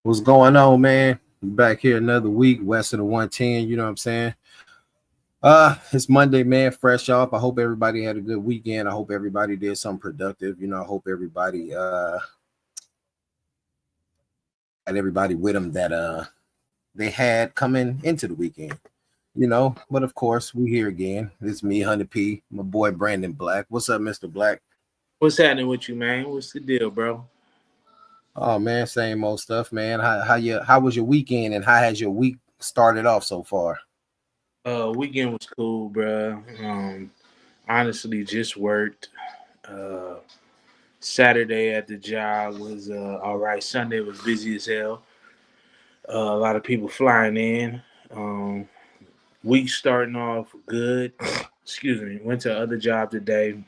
What's going on, man? Back here another week, west of the 110, you know what I'm saying? It's Monday, man, fresh off. I hope everybody had a good weekend. I hope everybody did something productive. I hope everybody had everybody with them that they had coming into the weekend. But of course, we here again. It's me, Hunter P, my boy Brandon Black. What's up, Mr. Black? What's happening with you, man? What's the deal, bro? Oh man, same old stuff, man. How was your weekend and how has your week started off so far? Weekend was cool, bro. Honestly, just worked. Uh, Saturday at the job was all right. Sunday was busy as hell. A lot of people flying in. Um, Week starting off good. Excuse me. Went to other job today.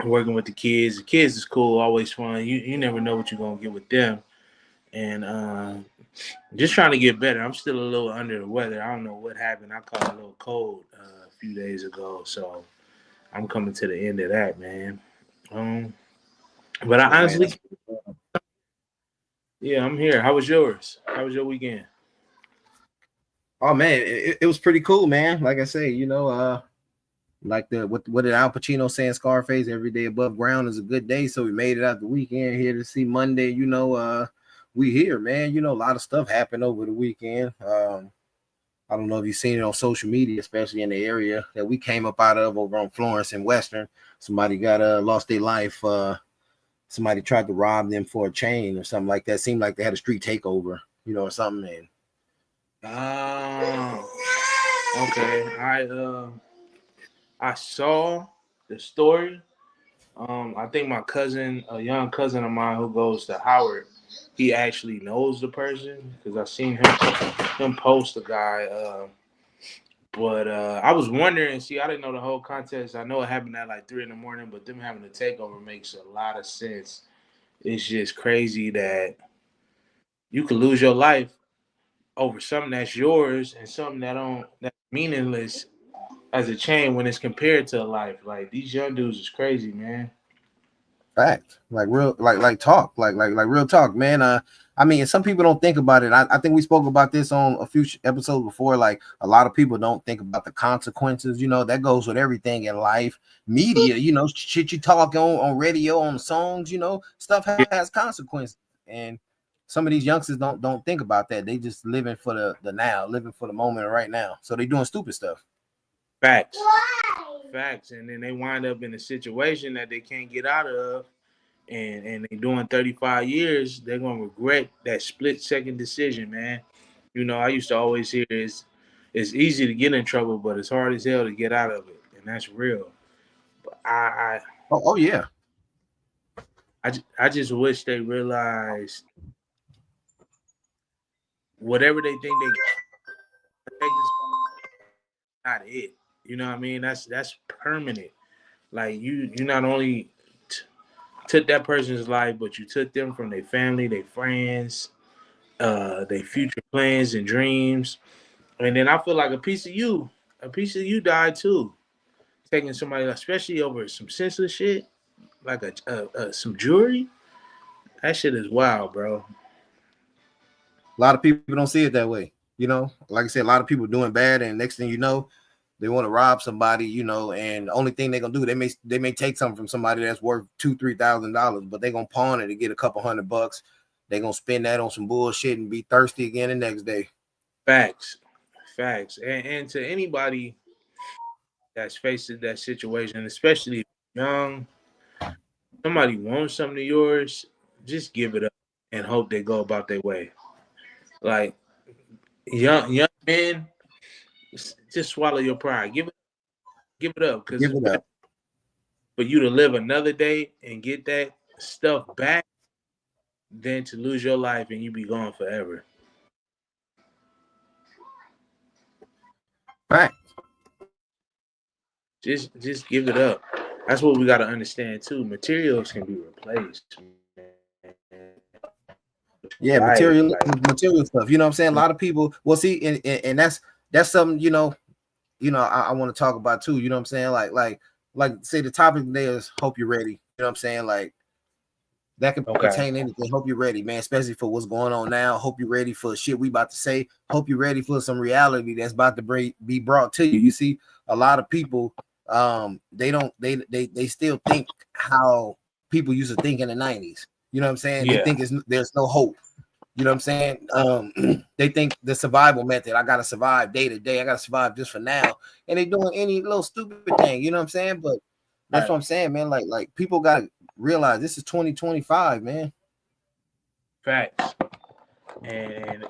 Working with the kids. The kids is cool. Always fun. You never know what you're gonna get with them. And just trying to get better. I'm still a little under the weather. I don't know what happened. I caught a little cold a few days ago, so I'm coming to the end of that, man. Um, but I Yeah, man. honestly, yeah, I'm here. How was yours? How was your weekend? Oh man, it was pretty cool, man. Like I say, like the what did Al Pacino say in Scarface? Every day above ground is a good day. So we made it out the weekend here to see Monday. We here, man. A lot of stuff happened over the weekend. I don't know if you've seen it on social media, especially in the area that we came up out of over on Florence and Western. Somebody got lost their life. Somebody tried to rob them for a chain or something like that. Seemed like they had a street takeover, or something. And Oh, okay. I saw the story. I think my cousin, a young cousin of mine who goes to Howard, he actually knows the person because I seen him post the guy. But I was wondering, see, I didn't know the whole context. I know it happened at like 3 in the morning, but them having a takeover makes a lot of sense. It's just crazy that you could lose your life over something that's yours and something that's meaningless as a chain when it's compared to a life. Like these young dudes is crazy, man. fact, like real, like talk, like real talk, man. I mean, some people don't think about it. I think we spoke about this on a few episodes before. Like a lot of people don't think about the consequences. That goes with everything in life, media. Shit you talk on radio, on songs. Stuff has consequences, and some of these youngsters don't think about that. They just living for the now, living for the moment right now. So they doing stupid stuff. Facts. Facts. And then they wind up in a situation that they can't get out of and they doing 35 years, they're gonna regret that split second decision, man. I used to always hear it's easy to get in trouble, but it's hard as hell to get out of it. And that's real. But Oh yeah. I just wish they realized whatever they think they not it. You know what I mean? That's permanent. Like you not only took that person's life, but you took them from their family, their friends, their future plans and dreams. And then I feel like a piece of you died too. Taking somebody, especially over some senseless shit, like some jewelry. That shit is wild, bro. A lot of people don't see it that way. Like I said, a lot of people doing bad, and next thing you know, they want to rob somebody, and the only thing they're gonna do, they may take something from somebody that's worth $2,000-3,000, but they're gonna pawn it to get a couple $100. They're gonna spend that on some bullshit and be thirsty again the next day. Facts, facts, and to anybody that's facing that situation, especially young, somebody wants something of yours, just give it up and hope they go about their way. Like young men, just swallow your pride. Give it up because Give it's it better up. for you to live another day and get that stuff back than to lose your life and you be gone forever. Right. Just give it up. That's what we got to understand too. Materials can be replaced, Yeah, life, material stuff. You know what I'm saying? A lot of people, well, see, and that's something, I want to talk about too. You know what I'm saying? Like say the topic today is hope you're ready. You know what I'm saying? Like That can Okay. pertain to anything. Hope you're ready, man, especially for what's going on now. Hope you're ready for shit we about to say. Hope you're ready for some reality that's about to be brought to you. You see, a lot of people, they still think how people used to think in the 90s. You know what I'm saying? They think there's no hope. You know what I'm saying? They think the survival method, I gotta survive day to day, I gotta survive just for now. And they doing any little stupid thing, you know what I'm saying? But that's what I'm saying, man. Like people gotta realize this is 2025, man. Facts. And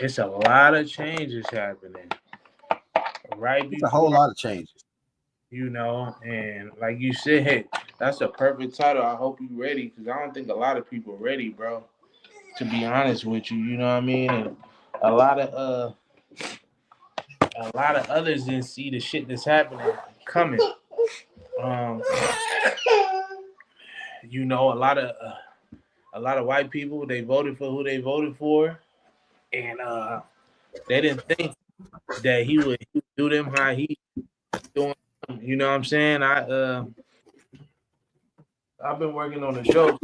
it's a lot of changes happening. Right It's a whole before, lot of changes. you know, and like you said, that's a perfect title. I hope you ready, because I don't think a lot of people are ready, bro. To be honest with you, you know what I mean? And a lot of others didn't see the shit that's happening coming. Um, you know, a lot of white people, they voted for who they voted for, and they didn't think that he would do them how he doing. You know what I'm saying? I've been working on a joke.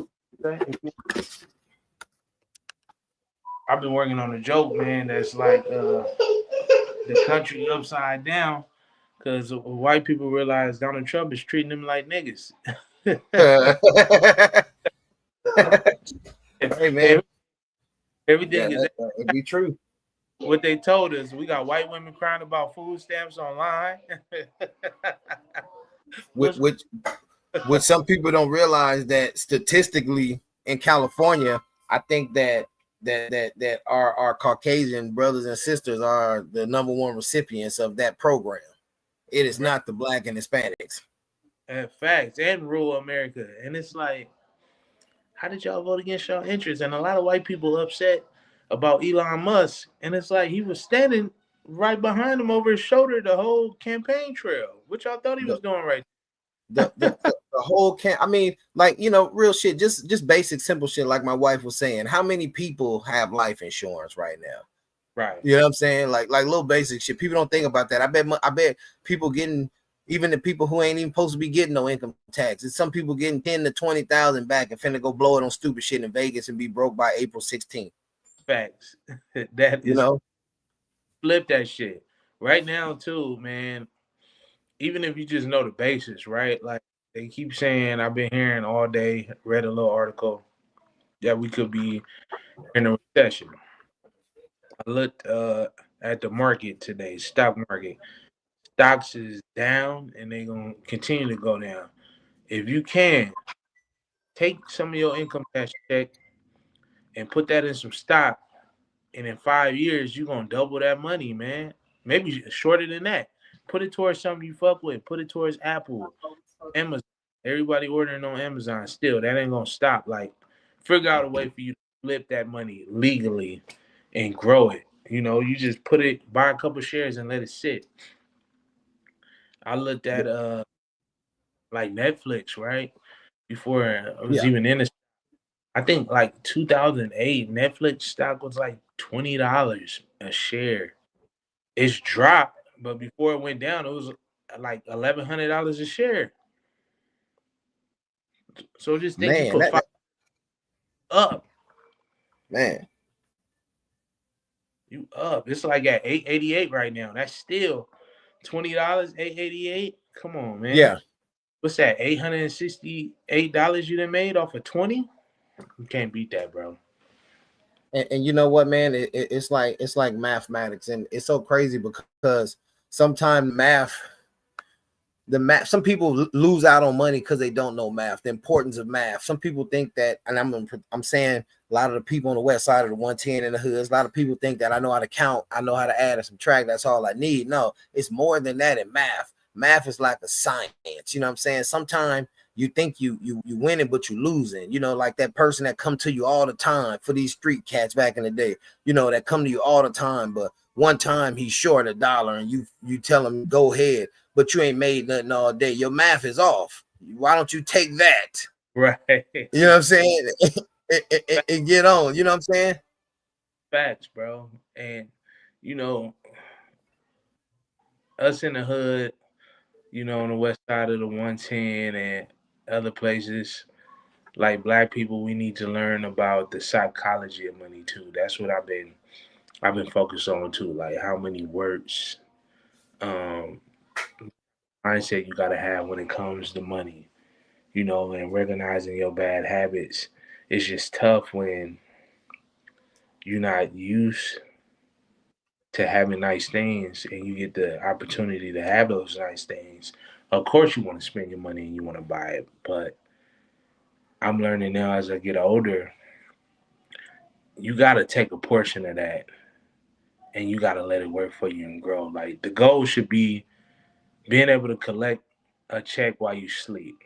I've been working on a joke, man. That's like the country upside down, because white people realize Donald Trump is treating them like niggas. Hey man, Everything yeah, is it'd be true. what they told us. We got white women crying about food stamps online. Which some people don't realize that statistically in California, I think that our Caucasian brothers and sisters are the number one recipients of that program. It is not the Black and Hispanics. Facts, and rural America. And it's like, how did y'all vote against y'all interests? And a lot of white people upset about Elon Musk. And it's like he was standing right behind him over his shoulder the whole campaign trail. What y'all thought he was doing right? The whole I mean, like, you know, real shit, just basic simple shit, like my wife was saying. How many people have life insurance right now? Right. You know what I'm saying? Like little basic shit. People don't think about that. I bet people getting, even the people who ain't even supposed to be getting no income tax. It's some people getting 10 to 20,000 back and finna go blow it on stupid shit in Vegas and be broke by April 16th. Facts. That is, you know, flip that shit. Right now, too, man. Even if you just know the basics, right? Like they keep saying, I've been hearing all day, read a little article that we could be in a recession. I looked at the market today, stock market. Stocks is down and they're gonna continue to go down. If you can, take some of your income tax check and put that in some stock, and in 5 years you're gonna double that money, man. Maybe shorter than that. Put it towards something you fuck with. Put it towards Apple, Amazon. Everybody ordering on Amazon still. That ain't gonna stop. Like, figure out a way for you to flip that money legally and grow it. You know, you just buy a couple shares and let it sit. I looked at like Netflix, right? Before it was even in the, I think like 2008, Netflix stock was like $20 a share. It's dropped, but before it went down, it was like $1,100 a share. So just think, you man, put five up, man. you up. It's like at 888 right now. That's still $20, 888. Come on, man. Yeah. What's that? $868 you done made off of 20? You can't beat that, bro. And you know what, man? It's like mathematics, and it's so crazy because sometimes some people lose out on money because they don't know math, the importance of math. Some people think that, and I'm saying a lot of the people on the west side of the 110 in the hoods, a lot of people think that I know how to count, I know how to add and subtract, that's all I need. No, it's more than that in math. Math is like a science, you know what I'm saying? Sometimes you think you winning, but you losing. You know, like that person that come to you all the time for these street cats back in the day, you know, that come to you all the time, but one time he's short $1 and you tell him go ahead, but you ain't made nothing all day. Your math is off. Why don't you take that? Right. You know what I'm saying? and get on. You know what I'm saying? Facts, bro. And you know, us in the hood, you know, on the west side of the 110 and other places, like black people, we need to learn about the psychology of money too. That's what I've been focused on too. Like how many words, um, mindset you gotta have when it comes to money. And recognizing your bad habits. It's just tough when you're not used to having nice things and you get the opportunity to have those nice things. Of course, you want to spend your money and you want to buy it, but I'm learning now as I get older, you got to take a portion of that and you got to let it work for you and grow. Like the goal should be being able to collect a check while you sleep.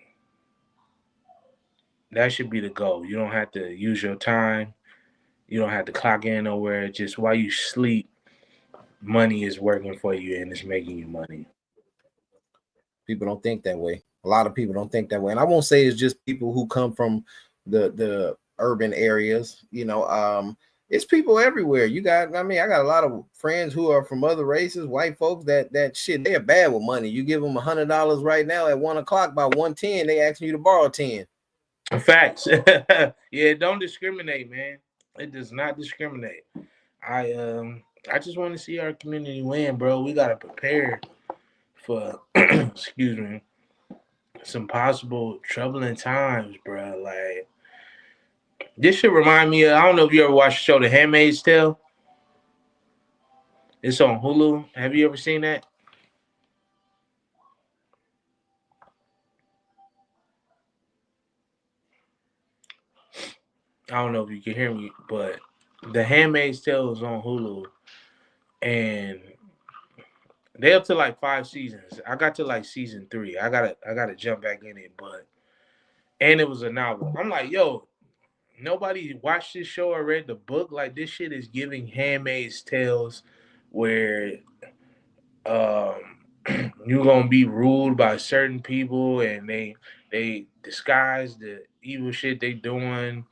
That should be the goal. You don't have to use your time. You don't have to clock in nowhere. Just while you sleep, money is working for you and it's making you money. People don't think that way. A lot of people don't think that way, and I won't say it's just people who come from the urban areas. It's people everywhere. I got a lot of friends who are from other races, white folks that shit. They're bad with money. You give them $100 right now at 1 o'clock. By 1:10, they asking you to borrow 10. Facts. Yeah, don't discriminate, man. It does not discriminate. I just want to see our community win, bro. We gotta prepare for excuse me, some possible troubling times, bro. Like this should remind me of, I don't know if you ever watched the show The Handmaid's Tale. It's on Hulu. Have you ever seen that? I don't know if you can hear me, but The Handmaid's Tale is on Hulu, and they up to like 5 seasons. I got to like season 3. I gotta jump back in it, but and it was a novel. I'm like, yo, nobody watched this show or read the book. Like this shit is giving Handmaid's Tales, where um you're gonna be ruled by certain people, and they disguise the evil shit they doing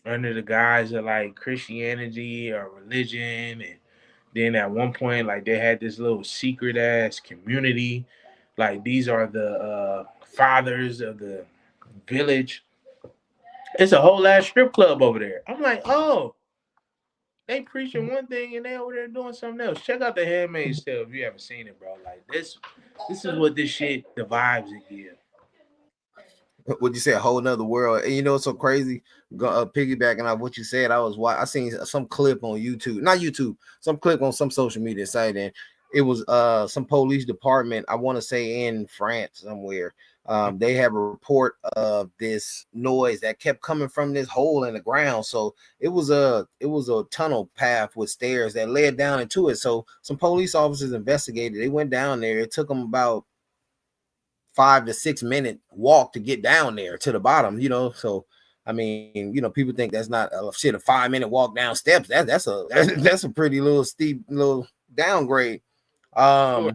under the guise of like Christianity or religion. And then at one point, like they had this little secret ass community. Like these are the fathers of the village. It's a whole ass strip club over there. I'm like, oh, they preaching one thing and they over there doing something else. Check out The Handmaid's Tale if you haven't seen it, bro. Like this is what this shit, the vibes it gives. Would you say a whole nother world? And it's so crazy. Piggybacking off what you said, I seen some clip on YouTube, not YouTube, some clip on some social media site, and it was some police department. I want to say in France somewhere. They have a report of this noise that kept coming from this hole in the ground. So it was a tunnel path with stairs that led down into it. So some police officers investigated. They went down there. It took them about 5 to 6 minute walk to get down there to the bottom. So I mean, people think that's not a 5 minute walk down steps. That's a pretty little steep little downgrade. Sure.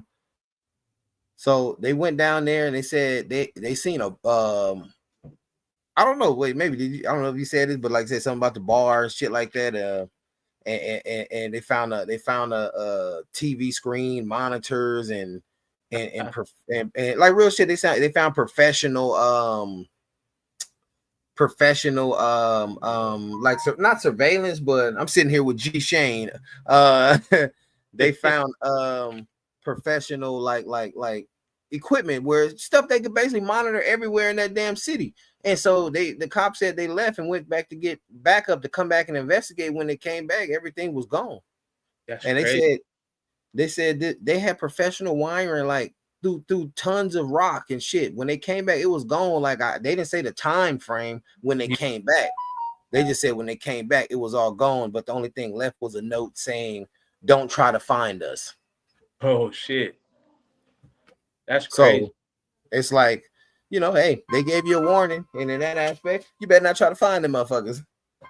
So they went down there and they said they seen a I don't know, wait, maybe I don't know if you said this, but like I said something about the bars, shit like that. And they found a TV screen, monitors, and like real shit. They found professional like not surveillance, but I'm sitting here with G Shane. They found professional like equipment where stuff they could basically monitor everywhere in that damn city. And so the cops said they left and went back to get backup to come back and investigate. When they came back, everything was gone. That's And crazy. they said that they had professional wiring like through tons of rock and shit. When they came back, it was gone. Like they didn't say the time frame when they came back. They just said when they came back, it was all gone. But the only thing left was a note saying, "Don't try to find us." Oh shit. That's crazy. So it's like, hey, they gave you a warning, and in that aspect, you better not try to find them motherfuckers.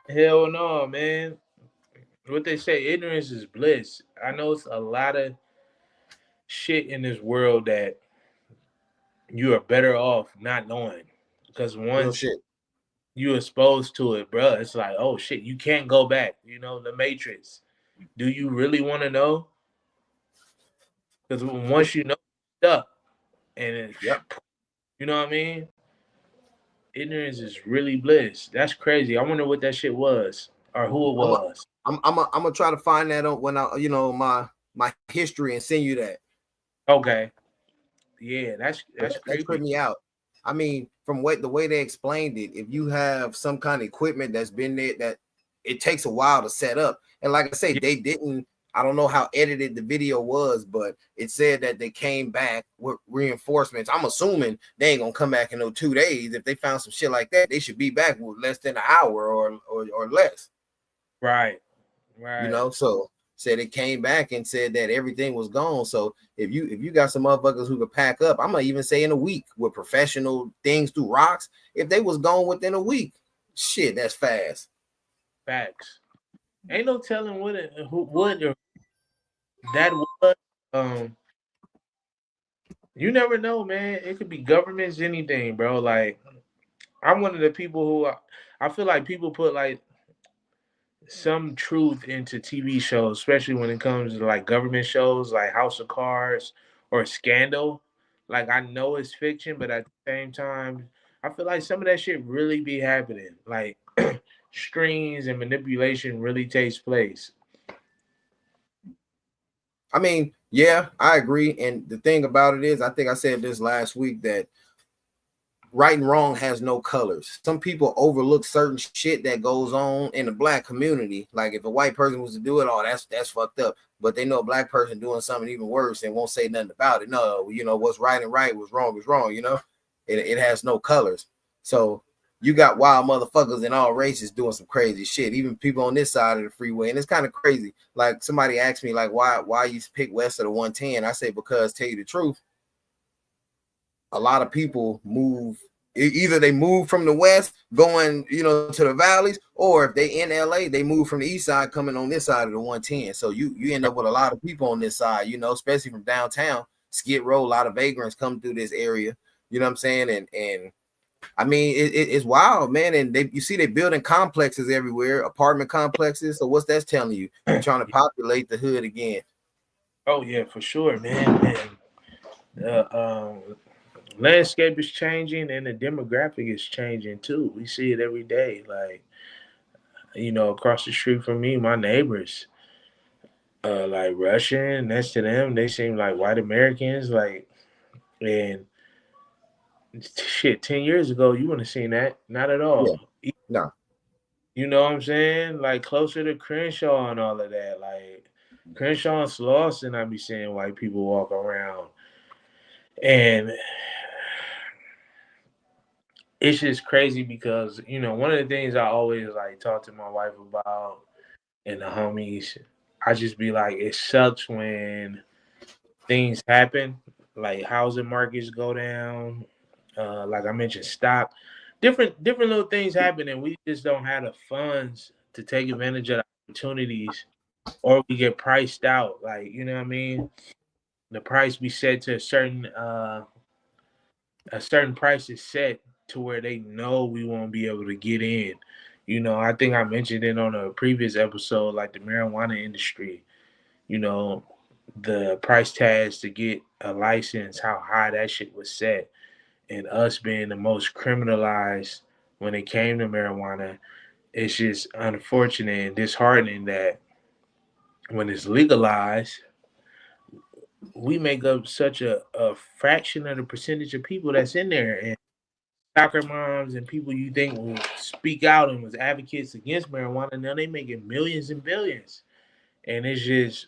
Hell no, man. What they say, ignorance is bliss. I know it's a lot of shit in this world that you are better off not knowing. Because Real once shit. you exposed to it, bro, it's like, oh shit, you can't go back. The Matrix. Do you really want to know? Because once you know, you're stuck. And Yep. you know what I mean? Ignorance is really bliss. That's crazy. I wonder what that shit was or who it I'm a, was. I'm gonna try to find that on when I my history and send you that. Okay. Yeah, that's That tripped creepy. me out. I mean, from what the way they explained it, if you have some kind of equipment that's been there, that it takes a while to set up. And like I say, Yeah, they didn't. I don't know how edited the video was, but it said that they came back with reinforcements. I'm assuming they ain't gonna come back in no 2 days. If they found some shit like that, they should be back with less than an hour or less. right. You Right. know, so said it came back and said that everything was gone. So if you got some motherfuckers who could pack up, I'm gonna even say in a week with professional things through rocks, if they was gone within a week, shit, that's fast. Facts. Ain't no telling what or that was. Um, you never know, man. It could be governments, anything, bro. Like I'm one of the people who I feel like people put like some truth into TV shows, especially when it comes to like government shows like House of Cards or Scandal. Like I know it's fiction, but at the same time, I feel like some of that shit really be happening. Like strings and manipulation really takes place. I mean, yeah, I agree. And the thing about it is, I think I said this last week that right and wrong has no colors. Some people overlook certain shit that goes on in the black community. Like if a white person was to do it, oh, that's fucked up. But they know a black person doing something even worse and won't say nothing about it. No, what's right and right, what's wrong is wrong. It has no colors. So you got wild motherfuckers in all races doing some crazy shit. Even people on this side of the freeway, and it's kind of crazy. Like somebody asked me, like, why you pick west of the 110? I say because, tell you the truth, a lot of people move, either they move from the west going to the valleys, or if they in LA they move from the east side coming on this side of the 110. So you end up with a lot of people on this side, especially from downtown Skid Row. A lot of vagrants come through this area, you know what I'm saying? And I mean it's wild, man. And you see they building complexes everywhere, apartment complexes. So what's that's telling you? They're trying to populate the hood again. Oh yeah, for sure, man. And landscape is changing and the demographic is changing too. We see it every day. Like, across the street from me, my neighbors, like Russian, next to them, they seem like white Americans. Like, and shit, 10 years ago, you wouldn't have seen that. Not at Yeah, all. no. You know what I'm saying? Like, closer to Crenshaw and all of that. Like, Crenshaw and Slauson, I be seeing white people walk around. And it's just crazy because one of the things I always like talk to my wife about and the homies, I just be like, it sucks when things happen, like housing markets go down, like I mentioned, stock, different little things happen, and we just don't have the funds to take advantage of the opportunities, or we get priced out. Like you know what I mean? The price be set to a certain price is set to where they know we won't be able to get in. I think I mentioned it on a previous episode, like the marijuana industry, you know, the price tags to get a license, how high that shit was set, and us being the most criminalized when it came to marijuana. It's just unfortunate and disheartening that when it's legalized, we make up such a fraction of the percentage of people that's in there. And soccer moms and people you think will speak out and was advocates against marijuana, now they making millions and billions. And it's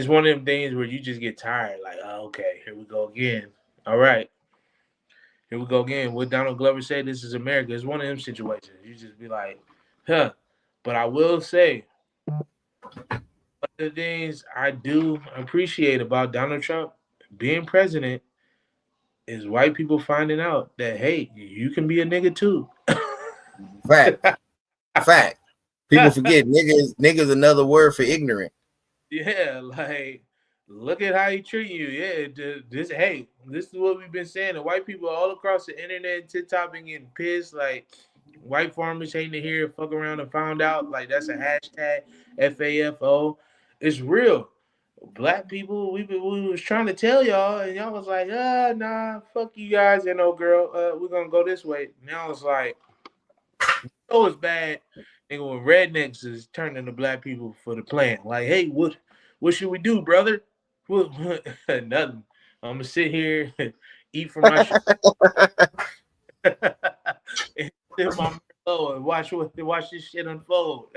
one of them things where you just get tired, like, oh, okay, here we go again. All right, here we go again. What Donald Glover said, this is America. It's one of them situations. You just be like, huh. But I will say, one of the things I do appreciate about Donald Trump being president is white people finding out that, hey, you can be a nigga too. Fact. Fact. People forget niggas another word for ignorant. Yeah, like look at how he treat you. Yeah, this is what we've been saying. The white people all across the internet, TikTok, been getting pissed. Like white farmers hating to hear fuck around and found out. Like that's a hashtag FAFO. It's real. black people, we was trying to tell y'all, and y'all was like, nah, fuck you guys, and no girl, we're gonna go this way. Now it's like, oh, it's bad. Nigga, when rednecks is turning to black people for the plan. Like, hey, what should we do, brother? Nothing. I'm gonna sit here, eat from my and sip my Merlot and watch this shit unfold.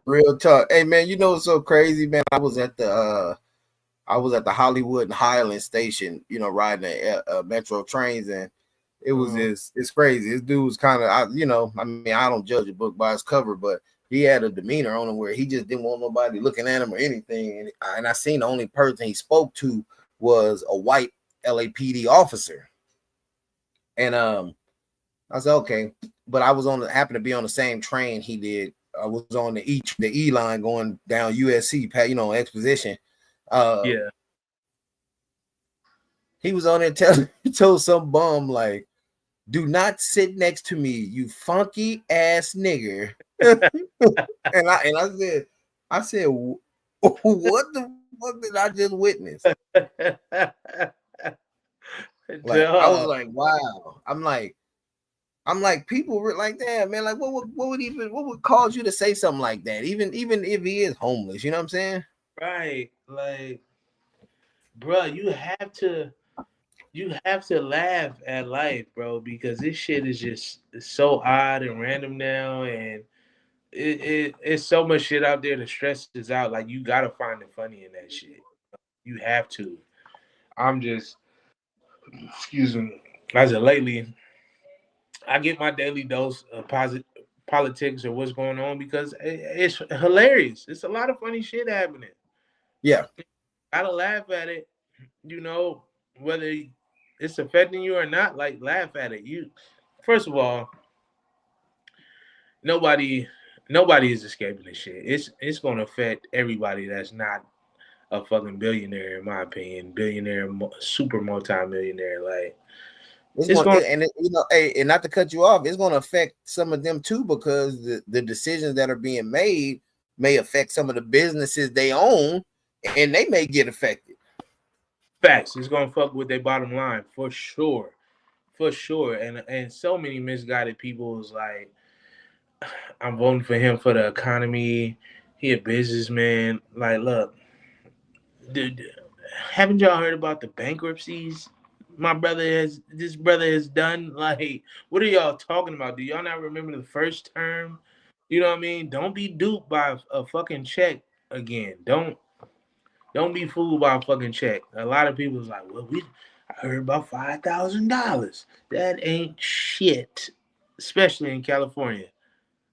Real talk. Hey man, you know what's so crazy, man? I was at the Hollywood and Highland station, you know, riding the metro trains, and it was it's crazy. This dude was kind of, you know, I mean, I don't judge a book by its cover, but he had a demeanor on him where he just didn't want nobody looking at him or anything. And I seen the only person he spoke to was a white LAPD officer, and I said okay, but I was happened to be on the same train he did. I was on the E line going down USC, you know, exposition. Yeah. He was on there told some bum like, "Do not sit next to me, you funky ass nigger." and I said, what the fuck did I just witness? Like, I was like, wow. I'm like, people were like, damn, man, like, what would cause you to say something like that? Even if he is homeless, you know what I'm saying? Right. Like, bro, you have to laugh at life, bro, because this shit is just so odd and random now, and it's so much shit out there that stresses out. Like, you gotta find it funny in that shit. You have to. I'm just, excuse me, as of lately, I get my daily dose of politics or what's going on because it's hilarious. It's a lot of funny shit happening. Yeah. Gotta laugh at it, you know, whether it's affecting you or not. Like, laugh at it. You, first of all, nobody is escaping this shit. It's gonna affect everybody that's not a fucking billionaire, in my opinion. Billionaire, super multi-millionaire. Like, It's going, and you know, hey, and not to cut you off, it's going to affect some of them too, because the decisions that are being made may affect some of the businesses they own, and they may get affected. Facts. It's going to fuck with their bottom line for sure, and so many misguided people is like, I'm voting for him for the economy. He a businessman. Like, look, dude, haven't y'all heard about the bankruptcies this brother has done? Like, what are y'all talking about? Do y'all not remember the first term? You know what I mean? Don't be duped by a fucking check again. Don't be fooled by a fucking check. A lot of people is like, well, I heard about $5,000. That ain't shit, especially in California.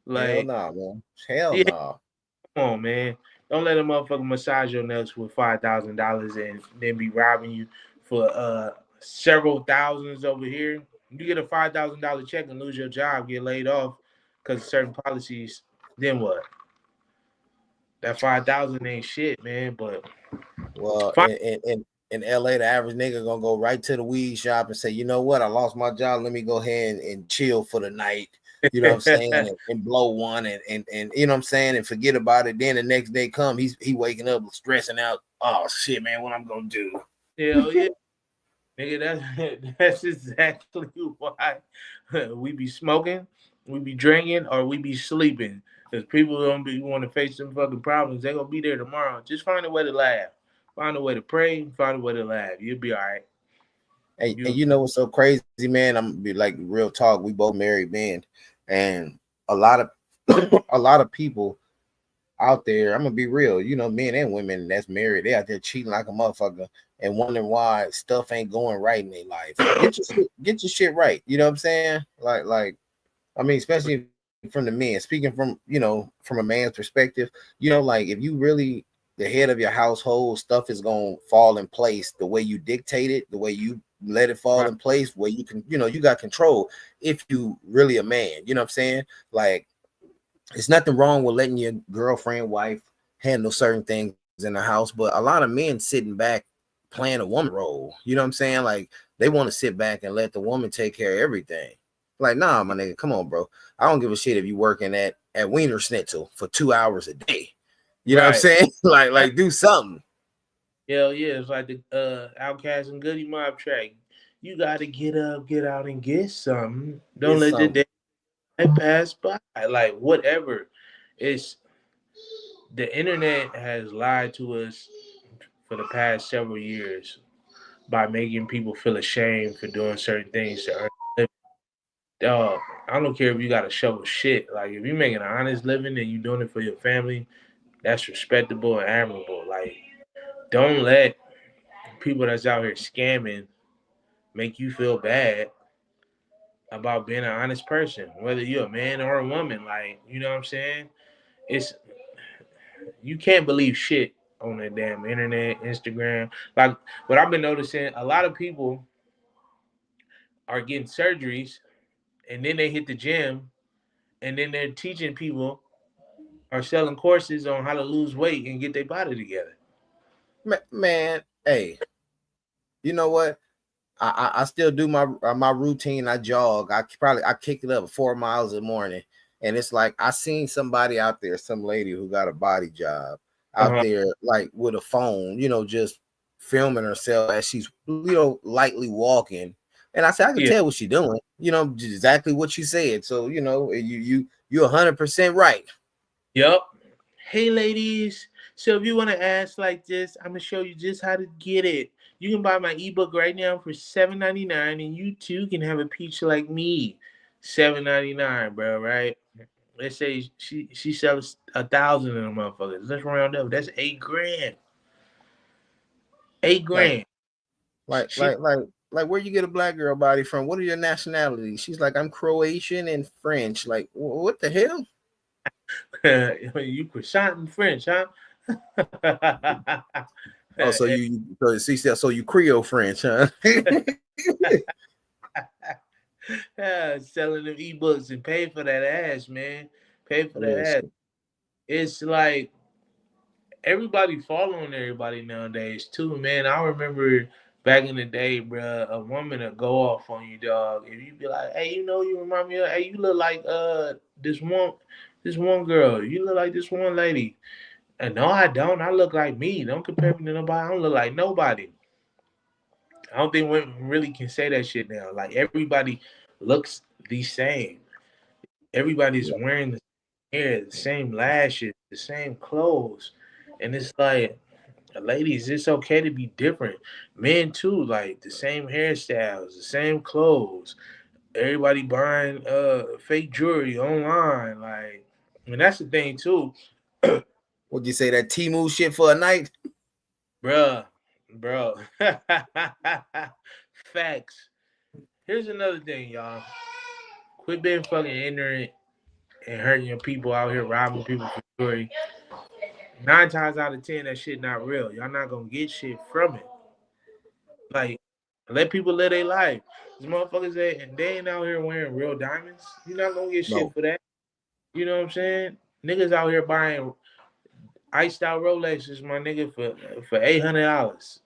Hell Like, no, man. Hell yeah, no. come on, man. Don't let a motherfucker massage your nuts with $5,000 and then be robbing you for several thousands over here. You get a $5,000 check and lose your job, get laid off because of certain policies. Then what? That 5,000 ain't shit, man. But well, in LA, the average nigga gonna go right to the weed shop and say, you know what, I lost my job. Let me go ahead and chill for the night. You know what I'm saying? and blow one and you know what I'm saying, and forget about it. Then the next day come, he waking up stressing out. Oh shit, man, what I'm gonna do? Hell yeah. Nigga, that's exactly why we be smoking, we be drinking, or we be sleeping. Because people don't be want to face some fucking problems. They gonna be there tomorrow. Just find a way to laugh. Find a way to pray. Find a way to laugh. You'll be all right. And you know what's so crazy, man? I'm gonna be like, real talk. We both married men, and a lot of a lot of people out there, I'm gonna be real, you know, men and women that's married, they out there cheating like a motherfucker and wondering why stuff ain't going right in their life. Get your shit right. You know what I'm saying? Like, I mean, especially from the men, speaking from, you know, from a man's perspective, you know, like, if you really the head of your household, stuff is gonna fall in place the way you dictate it, the way you let it fall in place, where you can, you know, you got control if you really a man. You know what I'm saying? Like, it's nothing wrong with letting your girlfriend, wife handle certain things in the house, but a lot of men sitting back playing a woman role. You know what I'm saying? Like, they want to sit back and let the woman take care of everything. Like, nah, my nigga, come on, bro. I don't give a shit if you working at Wiener Schnitzel for 2 hours a day. You know what I'm Right. saying? like do something. Hell yeah, it's like the Outcast and Goody Mob track. You got to get up, get out, and get something. Don't Get let the something. day pass by. Like whatever. It's the internet has lied to us for the past several years by making people feel ashamed for doing certain things to earn a living. Dog, I don't care if you got to shovel shit. Like if you're making an honest living and you doing it for your family, that's respectable and admirable. Like don't let people that's out here scamming make you feel bad about being an honest person, whether you're a man or a woman. Like, you know what I'm saying? It's you can't believe shit on that damn internet, Instagram. Like what I've been noticing, a lot of people are getting surgeries and then they hit the gym and then they're teaching people or selling courses on how to lose weight and get their body together. Man, hey, you know what? I still do my routine. I jog. I kick it up 4 miles a morning, and it's like I seen somebody out there, some lady who got a body job out Uh-huh. there, like with a phone, just filming herself as she's lightly walking. And I said I can Yeah. tell what she's doing. Exactly what she said. So you're 100% right. Yup. Hey, ladies. So if you want to ask like this, I'm gonna show you just how to get it. You can buy my ebook right now for $7.99, and you too can have a peach like me. $7.99, bro. Right? Let's say she sells 1,000 of them motherfuckers. Let's round up. That's 8 grand. Eight Like grand. like She like like like where you get a black girl body from? What are your nationalities? She's like, I'm Croatian and French. Like, what the hell? you croissant in French, huh? Oh, so you Creole French, huh? Yeah, selling them ebooks and pay for that ass, man. Pay for that Real ass. shit. It's like everybody following everybody nowadays too, man. I remember back in the day, bruh, a woman would go off on you, dog. If you be like, hey, you remind me of, hey, you look like this one girl. You look like this one lady. And no, I don't. I look like me. Don't compare me to nobody. I don't look like nobody. I don't think women really can say that shit now. Like everybody looks the same. Everybody's Yeah. wearing the same hair, the same lashes, the same clothes. And it's like, ladies, it's okay to be different. Men too, like the same hairstyles, the same clothes. Everybody buying fake jewelry online. Like, and that's the thing too. Would you say that Timu shit for a night? Bruh, bro. Facts. Here's another thing, y'all. Quit being fucking ignorant and hurting your people out here, robbing people for jewelry. 9 times out of 10, that shit not real. Y'all not gonna get shit from it. Like, let people live their life. These motherfuckers, they ain't out here wearing real diamonds. You're not gonna get shit No, for that. You know what I'm saying? Niggas out here buying iced out Rolexes, my nigga, for $800.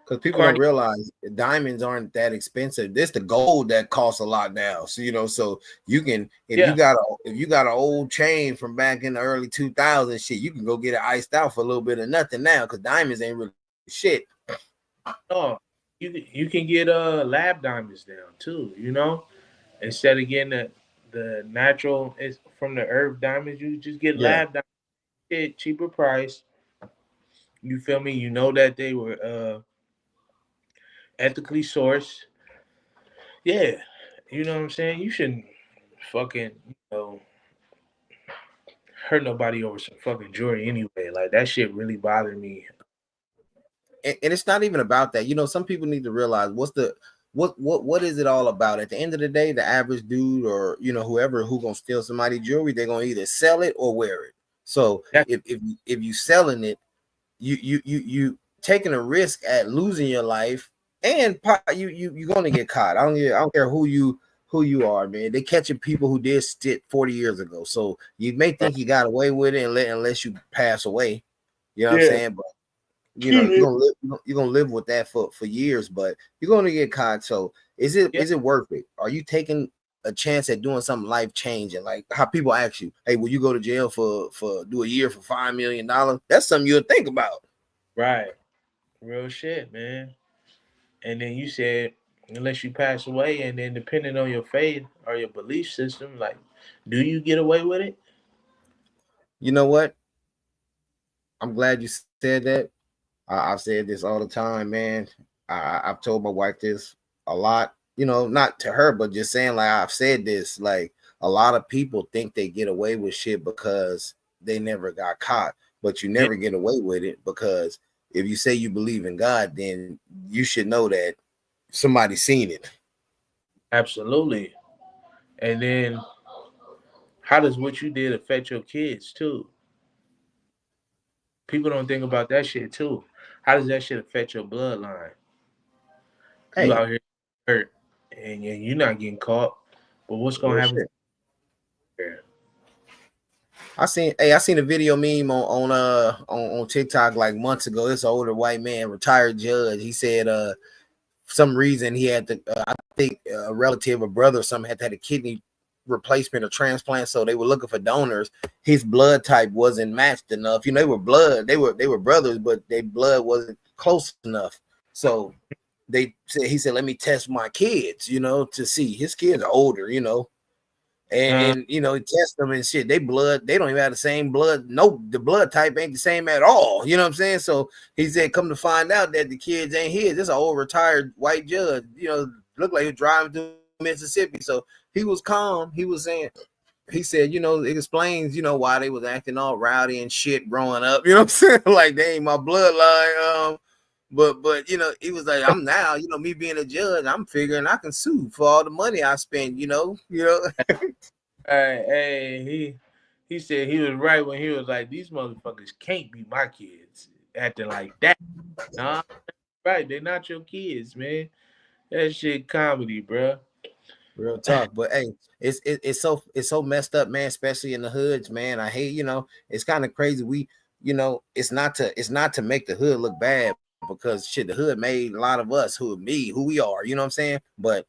because people don't Cardi, realize diamonds aren't that expensive. This the gold that costs a lot now. So so you can yeah. if you got an old chain from back in the early 2000s, shit, you can go get it iced out for a little bit of nothing now because diamonds ain't really shit. Oh, you can get lab diamonds now too. Instead of getting the natural is from the herb diamonds, you just get Yeah, lab diamonds at cheaper price. You feel me? You know that they were ethically sourced. Yeah, you know what I'm saying. You shouldn't fucking hurt nobody over some fucking jewelry anyway. Like that shit really bothered me. and it's not even about that. Some people need to realize what is it all about. At the end of the day, the average dude or whoever who gonna steal somebody's jewelry, they're gonna either sell it or wear it. So That if you selling it, you taking a risk at losing your life, and you're gonna get caught. I don't care who you are, man. They catching people who did shit 40 years ago. So you may think you got away with it unless you pass away. You know what I'm yeah. saying? But Excuse me. you're gonna live with that for years, but you're gonna get caught. So is it Yeah. worth it? Are you taking a chance at doing something life changing, like how people ask you, "Hey, will you go to jail for do a year for $5 million?" That's something you'll think about. Right. Real shit, man. And then you said unless you pass away, and then depending on your faith or your belief system, like, do you get away with it? You know what? I'm glad you said that. I've said this all the time, man. I've told my wife this a lot. You know, not to her, but just saying, like, I've said this. Like, a lot of people think they get away with shit because they never got caught, but you Yeah, never get away with it because if you say you believe in God, then you should know that somebody's seen it. absolutely. And then how does what you did affect your kids too? People don't think about that shit too. How does that shit affect your bloodline? You Hey, out here hurt, and you're not getting caught. But what's gonna real happen shit. there? I seen a video meme on TikTok like months ago. This older white man, retired judge. He said for some reason he had to I think a relative or brother or something had a kidney replacement or transplant, so they were looking for donors. His blood type wasn't matched enough. You know, they were brothers, but their blood wasn't close enough. So he said, let me test my kids, you know, to see. His kids are older, you know, Uh, and you know, test them and shit. They blood, they don't even have the same blood. No, the blood type ain't the same at all. You know what I'm saying? So he said, come to find out that the kids ain't his. This is an old retired white judge. You know, looked like he was driving through Mississippi. So he was calm. He was saying, he said, you know, it explains, you know, why they was acting all rowdy and shit growing up. You know what I'm saying? Like they ain't my bloodline. But you know, he was like, I'm now, you know, me being a judge, I'm figuring I can sue for all the money I spend. You know. he said he was right when he was like, these motherfuckers can't be my kids acting like that. Nah, right? They're not your kids, man. That shit comedy, bro. Real talk, but hey, it's so messed up, man. Especially in the hoods, man. I hate, you know, it's kind of crazy. You know, it's not to make the hood look bad because shit, the hood made a lot of us who we are. You know what I'm saying? But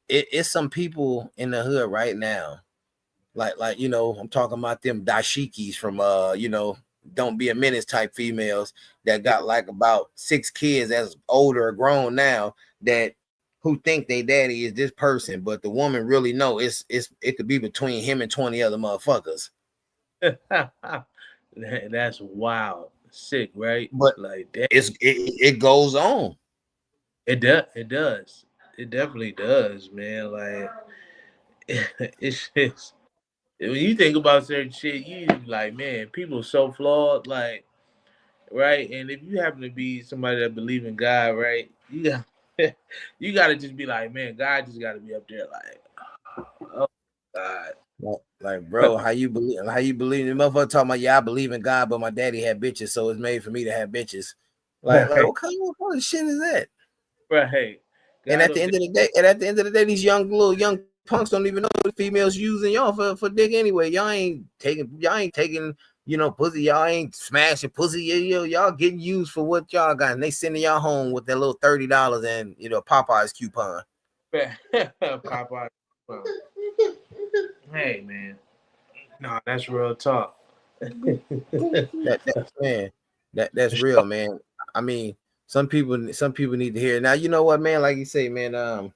it's some people in the hood right now, like you know, I'm talking about them dashikis from you know, don't be a menace type females that got like about 6 kids that's older or grown now that who think they daddy is this person, but the woman really know it could be between him and 20 other motherfuckers. That's wild, sick, right? But Like that. it goes on. It does. It does. It definitely does, man. Like it's just when you think about certain shit, you like, man, people are so flawed, like, right? And if you happen to be somebody that believe in God, right, you got you got to just be like, man, God just got to be up there, like, oh God, Like, bro, how you believe the motherfucker talking about, yeah, I believe in God, but my daddy had bitches, so it's made for me to have bitches. Like right, what kind of shit is that? right. And God at the up end of the day, these little young punks don't even know the females using y'all for dick anyway. Y'all ain't taking, you know, pussy. Y'all ain't smashing pussy. Y'all getting used for what y'all got, and they sending y'all home with that little $30 and you know Popeyes coupon. there, Popeye. Well, hey, man, no, that's real talk. That man, that's real, man. I mean, some people need to hear it. Now, you know what, man? Like you say, man,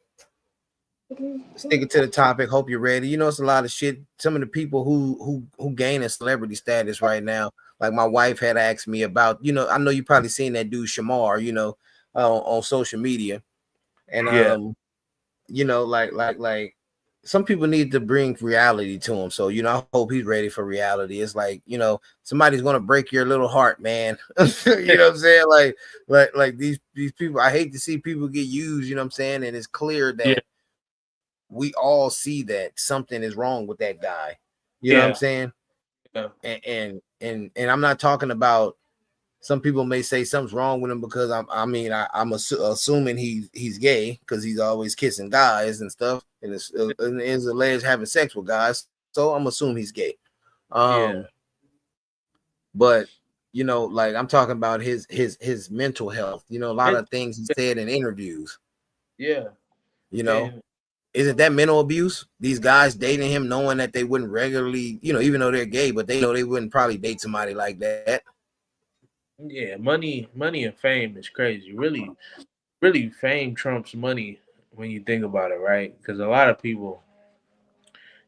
sticking to the topic, hope you're ready. You know, it's a lot of shit. Some of the people who gain a celebrity status right now, like my wife had asked me about, you know, I know you probably seen that dude Shamar, you know, on social media. And Yeah, you know, like some people need to bring reality to him. So, you know, I hope he's ready for reality. It's like, you know, somebody's gonna break your little heart, man. You know what I'm saying? Like these people, I hate to see people get used, you know what I'm saying? And it's clear yeah, that we all see that something is wrong with that guy. You know what I'm yeah, saying? yeah, And I'm not talking about some people may say something's wrong with him because I'm assuming he's gay because he's always kissing guys and stuff and is alleged having sex with guys. So I'm assuming he's gay. yeah. But you know, like I'm talking about his mental health. You know, a lot And of things he said in interviews. yeah, You know, and Isn't that mental abuse? These guys dating him, knowing that they wouldn't regularly, even though they're gay, but they know they wouldn't probably date somebody like that. Yeah, money and fame is crazy. Really, really, fame trumps money when you think about it, right? Because a lot of people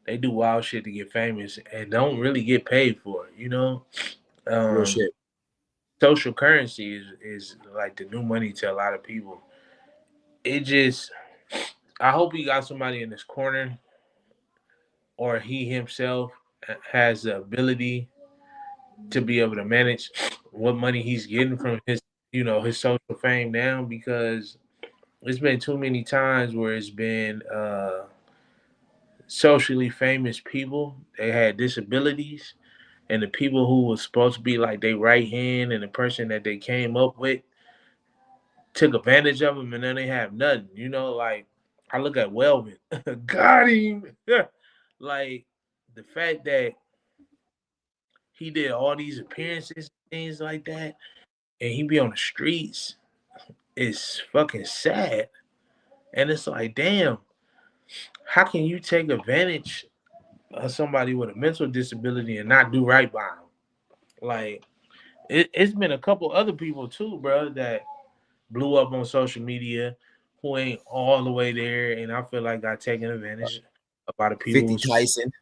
they do wild shit to get famous and don't really get paid for it. Real Um, shit. social currency is like the new money to a lot of people. It just, I hope he got somebody in his corner, or he himself has the ability to be able to manage what money he's getting from his social fame now, because it's been too many times where it's been socially famous people. They had disabilities, and the people who was supposed to be like their right hand and the person that they came up with took advantage of them, and then they have nothing. Like I look at Welvin, got him. Like the fact that he did all these appearances, things like that, and he be on the streets is fucking sad. And it's like, damn, how can you take advantage of somebody with a mental disability and not do right by him? Like, it's been a couple other people too, bro, that blew up on social media who ain't all the way there, and I feel like got taken advantage of. A lot of people 50 was Tyson.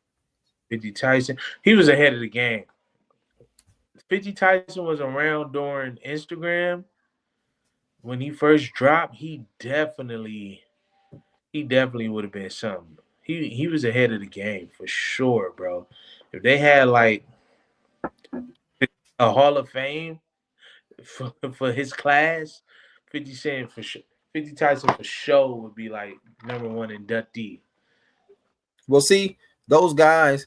50 Tyson. He was ahead of the game. 50 Tyson was around during Instagram when he first dropped. He definitely would have been something. He was ahead of the game for sure, bro. If they had like a Hall of Fame for his class, 50 Cent for sure. 50 Tyson for sure would be like number one inductee. Well, see, those guys,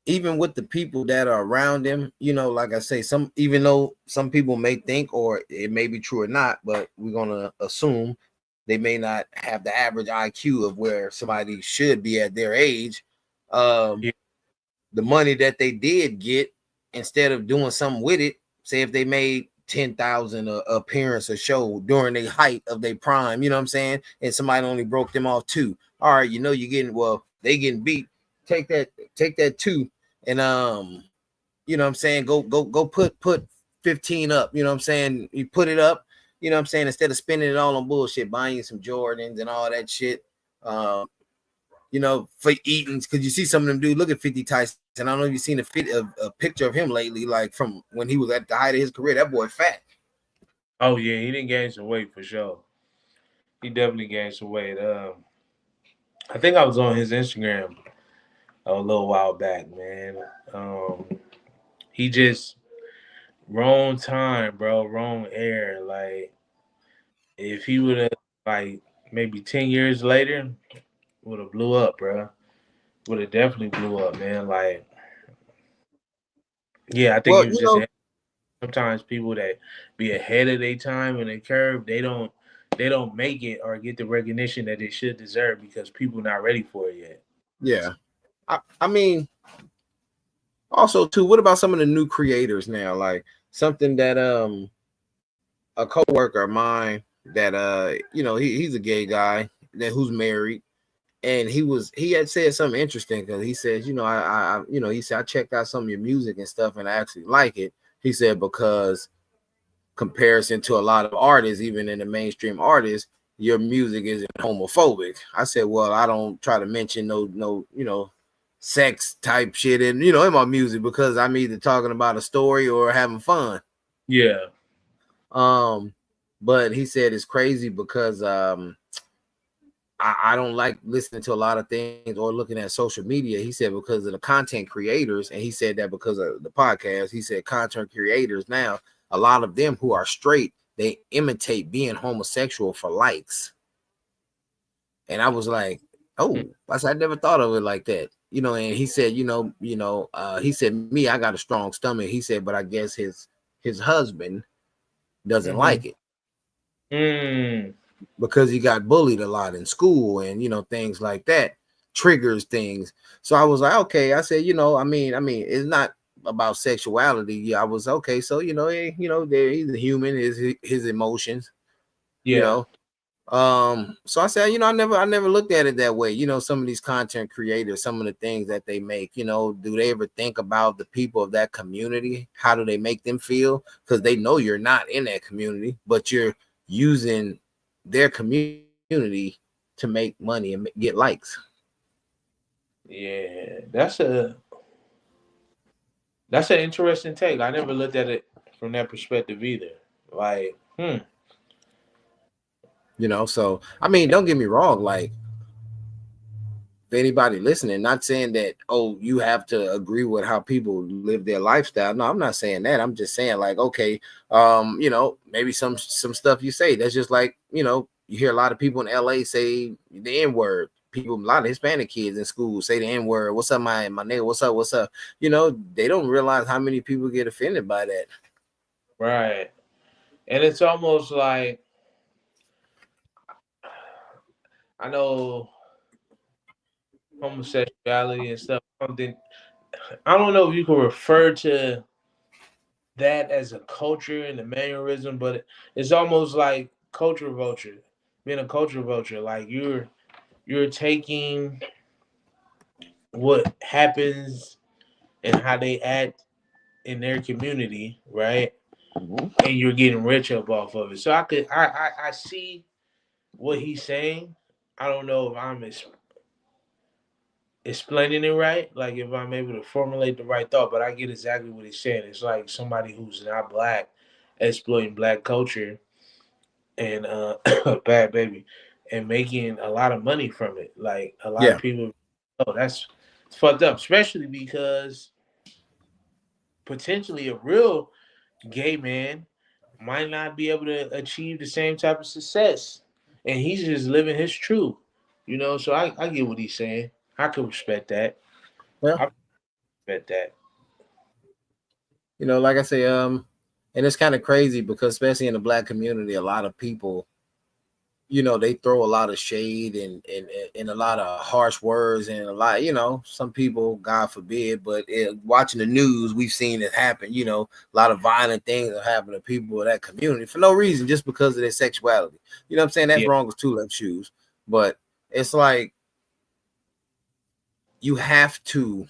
even with the people that are around him, like I say, even though some people may think, or it may be true or not, but we're gonna assume they may not have the average IQ of where somebody should be at their age. Yeah. The money that they did get, instead of doing something with it, say if they made 10,000 appearance or show during the height of their prime, you know what I'm saying? And somebody only broke them off two. All right, you're getting, they getting beat. Take that two, and you know what I'm saying, go put 15 up, you know what I'm saying? You put it up, you know what I'm saying, instead of spending it all on bullshit, buying you some Jordans and all that shit. For eating, because you see some of them dude. Look at 50 Tyson. I don't know if you've seen a picture of him lately, like from when he was at the height of his career. That boy fat. Oh yeah, he didn't gain some weight for sure. He definitely gained some weight. I think I was on his Instagram a little while back, man. He just wrong time, bro, wrong air. Like if he would have like maybe 10 years later, would have blew up, bro. Would have definitely blew up, man. Like, yeah, I think Well, he was just sometimes people that be ahead of their time in the curve, they don't make it or get the recognition that they should deserve because people not ready for it yet. yeah. I mean, also too, what about some of the new creators now? Like something that a coworker of mine that he's a gay guy who's married, and he had said something interesting, because he says, he said, I checked out some of your music and stuff and I actually like it. He said, because comparison to a lot of artists, even in the mainstream artists, your music isn't homophobic. I said, well, I don't try to mention no sex type shit in my music, because I'm either talking about a story or having fun. Yeah. But he said it's crazy because I don't like listening to a lot of things or looking at social media. He said because of the content creators, and he said that because of the podcast, he said content creators now, a lot of them who are straight, they imitate being homosexual for likes. And I was like, oh, I never thought of it like that. And he said, he said, me, I got a strong stomach. He said, but I guess his husband doesn't like it. Because he got bullied a lot in school, and things like that triggers things. So I was like, okay. I said, I mean, it's not about sexuality. Yeah, I was okay. So he's a human, his emotions, Yeah. So I said, I never looked at it that way. Some of these content creators, some of the things that they make, do they ever think about the people of that community? How do they make them feel? Because they know you're not in that community, but you're using their community to make money and get likes. Yeah, that's an interesting take. I never looked at it from that perspective either. Like, So I mean, don't get me wrong, like, if anybody listening, not saying that, oh, you have to agree with how people live their lifestyle. No, I'm not saying that. I'm just saying, like, okay, maybe some stuff you say that's just like, you hear a lot of people in LA say the N-word. People, a lot of Hispanic kids in school say the N-word. What's up, my nigga? What's up? What's up? They don't realize how many people get offended by that. right. And it's almost like, I know homosexuality and stuff. Something, I don't know if you can refer to that as a culture and a mannerism, but it's almost like culture vulture, being a culture vulture. Like you're taking what happens and how they act in their community, right? And you're getting rich up off of it. So I see what he's saying. I don't know if I'm explaining it right, like if I'm able to formulate the right thought, but I get exactly what he's saying. It's like somebody who's not black exploiting black culture and bad baby and making a lot of money from it. Like a lot of Yeah. people, oh, that's it's fucked up, especially because potentially a real gay man might not be able to achieve the same type of success, and he's just living his truth. So I get what he's saying. I can respect that. Well, I respect that. like I say, and it's kind of crazy because especially in the black community, a lot of people, they throw a lot of shade and a lot of harsh words and a lot, some people, God forbid, but watching the news, we've seen it happen. A lot of violent things are happening to people in that community for no reason, just because of their sexuality. You know what I'm saying? That's Yeah, wrong with two left shoes. But it's like you have to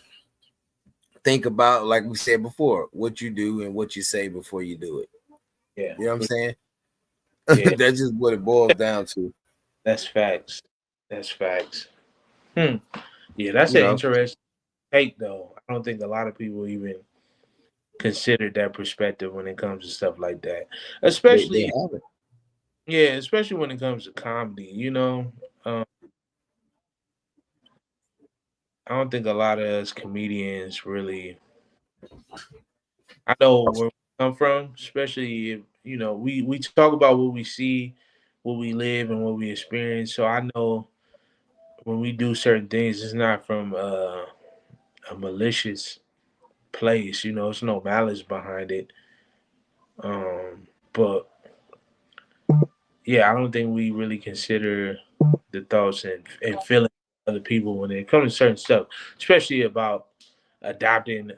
think about, like we said before, what you do and what you say before you do it. yeah, You know what I'm saying? yeah. That's just what it boils down to. That's facts. That's facts. Hmm. Yeah, that's You an know, interesting take, though. I don't think a lot of people even consider that perspective when it comes to stuff like that. they Especially, have it. yeah, especially when it comes to comedy. Um, I don't think a lot of us comedians really. I know where we come from, especially if we talk about what we see, what we live, and what we experience. So I know when we do certain things, it's not from a malicious place. It's no malice behind it. But yeah, I don't think we really consider the thoughts and feelings of other people when it comes to certain stuff, especially about adopting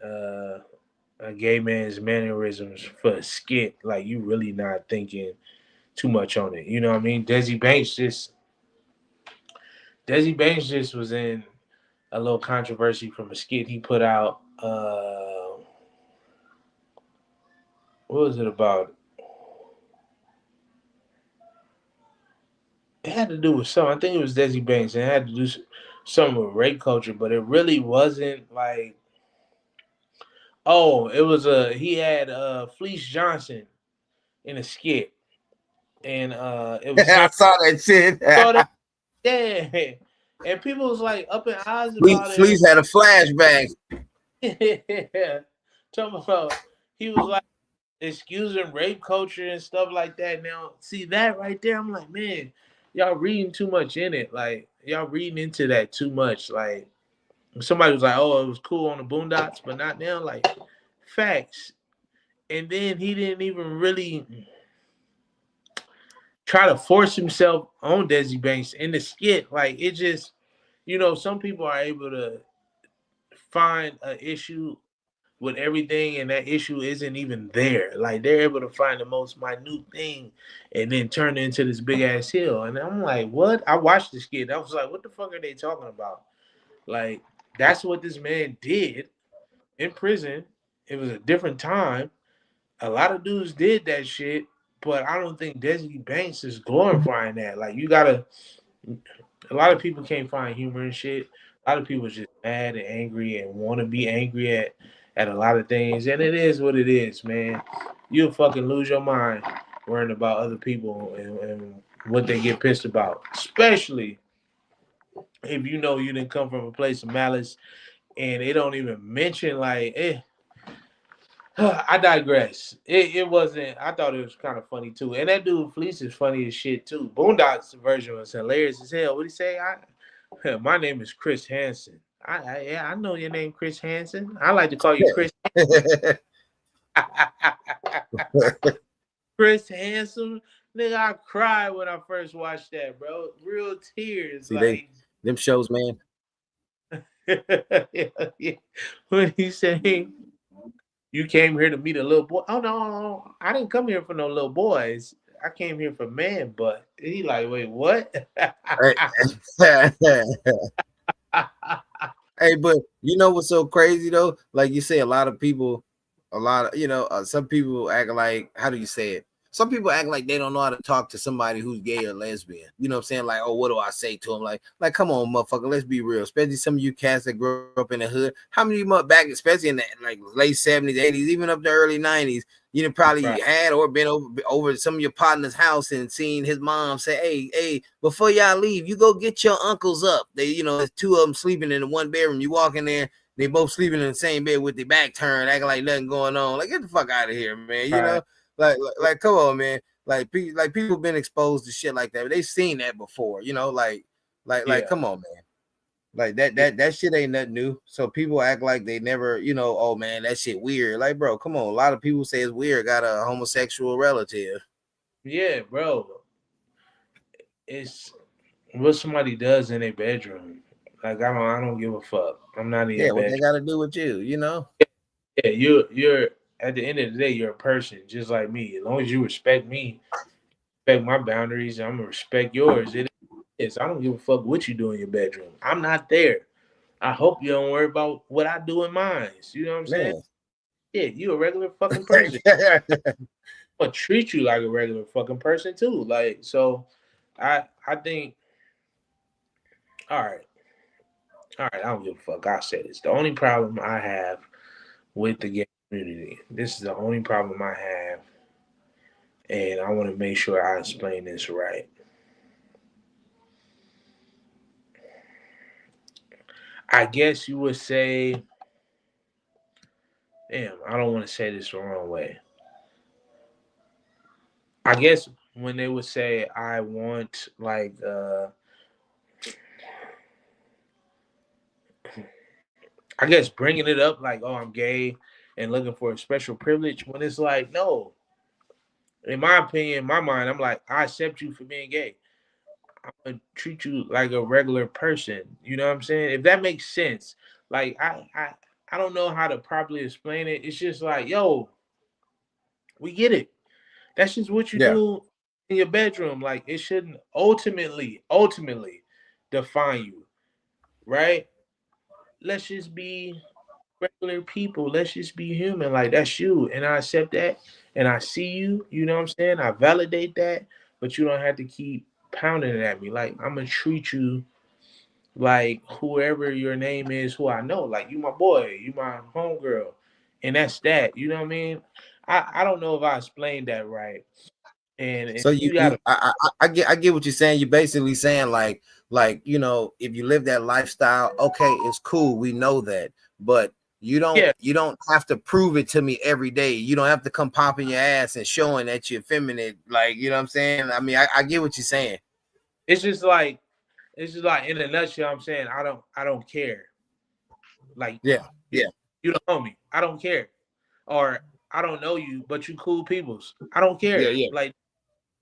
a gay man's mannerisms for a skit. Like you really not thinking too much on it. You know what I mean? Desi Banks just was in a little controversy from a skit he put out. What was it about? It had to do with something. I think it was Desi Banks, and it had to do something with rape culture, but it really wasn't like. Oh, it was he had Fleece Johnson in a skit, and it was I him. saw that shit. Saw that, yeah, and people was like up in eyes about it. Fleece had a flashback. Yeah, talking about he was like excusing rape culture and stuff like that. Now, see that right there, I'm like, man, y'all reading too much in it. Like y'all reading into that too much. Like somebody was like, oh, it was cool on the Boondocks, but not now. Like facts. And then he didn't even really try to force himself on Desi Banks in the skit. Like it just, some people are able to find an issue with everything, and that issue isn't even there. Like they're able to find the most minute thing and then turn it into this big ass hill. And I'm like, what? I watched this kid. I was like, what the fuck are they talking about? Like, that's what this man did in prison. It was a different time. A lot of dudes did that shit, but I don't think Desi Banks is glorifying that. Like, you gotta, a lot of people can't find humor and shit. A lot of people are just mad and angry and want to be angry at a lot of things. And it is what it is, man. You'll fucking lose your mind worrying about other people and what they get pissed about. Especially if you know you didn't come from a place of malice and they don't even mention like, I digress. It wasn't. I thought it was kind of funny too. And that dude Fleece is funny as shit too. Boondocks version was hilarious as hell. What did he say? My name is Chris Hansen. Yeah, I know your name, Chris Hansen. I like to call you Chris. Chris Hansen. Nigga, I cried when I first watched that, bro. Real tears. See, like them shows, man. Yeah. When he say you came here to meet a little boy. Oh no, I didn't come here for no little boys. I came here for man butt. He like, wait, what? Hey, but you know what's so crazy though? Like you say, a lot of people, some people act like, how do you say it? Some people act like they don't know how to talk to somebody who's gay or lesbian. You know what I'm saying? Like, oh, what do I say to them? Like, come on, motherfucker, let's be real. Especially some of you cats that grew up in the hood. How many of you back, especially in the like late 70s, 80s, even up to early 90s, you know, probably Right. had or been over some of your partner's house and seen his mom say, hey, before y'all leave, you go get your uncles up. They, there's two of them sleeping in the one bedroom. You walk in there, they both sleeping in the same bed with their back turned, acting like nothing going on. Like, get the fuck out of here, man. You know? Like, come on, man. Like people been exposed to shit like that. They've seen that before, like, come on, man. Like that shit ain't nothing new. So people act like they never, oh man, that shit weird. Like, bro, come on. A lot of people say it's weird. Got a homosexual relative. Yeah, bro. It's what somebody does in their bedroom. Like I don't give a fuck. I'm not in your What bedroom. they got to do with you, Yeah, you're at the end of the day, you're a person just like me. As long as you respect me, respect my boundaries, I'm gonna respect yours. It is. I don't give a fuck what you do in your bedroom. I'm not there. I hope you don't worry about what I do in mine. You know what I'm saying? Yeah, you a regular fucking person. I'll treat you like a regular fucking person too. Like, so I think, all right. All right, I don't give a fuck. I say this. The only problem I have with the gay community, this is the only problem I have, and I want to make sure I explain this right. I guess you would say, damn, I don't want to say this the wrong way. I guess when they would say, I want, like, I guess bringing it up like, oh, I'm gay and looking for a special privilege, when it's like, no. In my opinion, in my mind, I'm like, I accept you for being gay. I'm gonna treat you like a regular person. You know what I'm saying? If that makes sense. Like I don't know how to properly explain it. It's just like, yo, we get it. That's just what you Yeah. do in your bedroom. Like it shouldn't ultimately define you, right? Let's just be regular people. Let's just be human. Like that's you. And I accept that. And I see you. You know what I'm saying? I validate that. But you don't have to keep pounding it at me. Like I'm gonna treat you like whoever your name is, who I know. Like you my boy, you my homegirl. And that's that. You know what I mean? I don't know if I explained that right. And So you gotta I get what you're saying. You're basically saying like if you live that lifestyle, okay, it's cool. We know that, but you don't have to prove it to me every day. You don't have to come popping your ass and showing that you're feminine. Like, you know what I'm saying? I mean, I get what you're saying. it's just like in a nutshell, I'm saying I don't care. Like Yeah. you the homie. I don't care. Or I don't know you, but you cool peoples. I don't care. Yeah. Like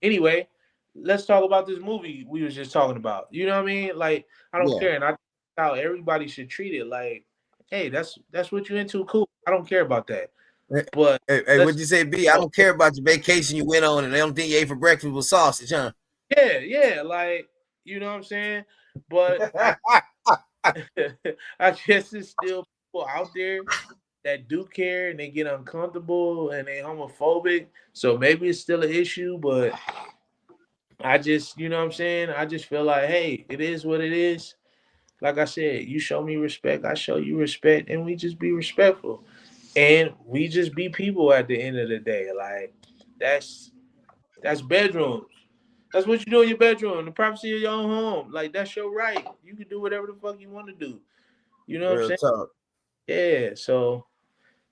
anyway, let's talk about this movie we was just talking about. You know what I mean? Like I don't Yeah. care, and I think how everybody should treat it. Like hey, that's what you're into. Cool. I don't care about that. But Hey, what'd you say, B? I don't care about the vacation you went on, and the only thing you ate for breakfast was sausage, huh? yeah, like you know what I'm saying. But I guess there's still people out there that do care and they get uncomfortable and they homophobic. So maybe it's still an issue, but I just, you know what I'm saying? I just feel like, hey, it is what it is. Like I said, you show me respect, I show you respect, and we just be respectful. And we just be people at the end of the day. Like that's bedrooms. That's what you do in your bedroom, the privacy of your own home. Like that's your right. You can do whatever the fuck you want to do. You know what I'm Real saying? talk. Yeah. So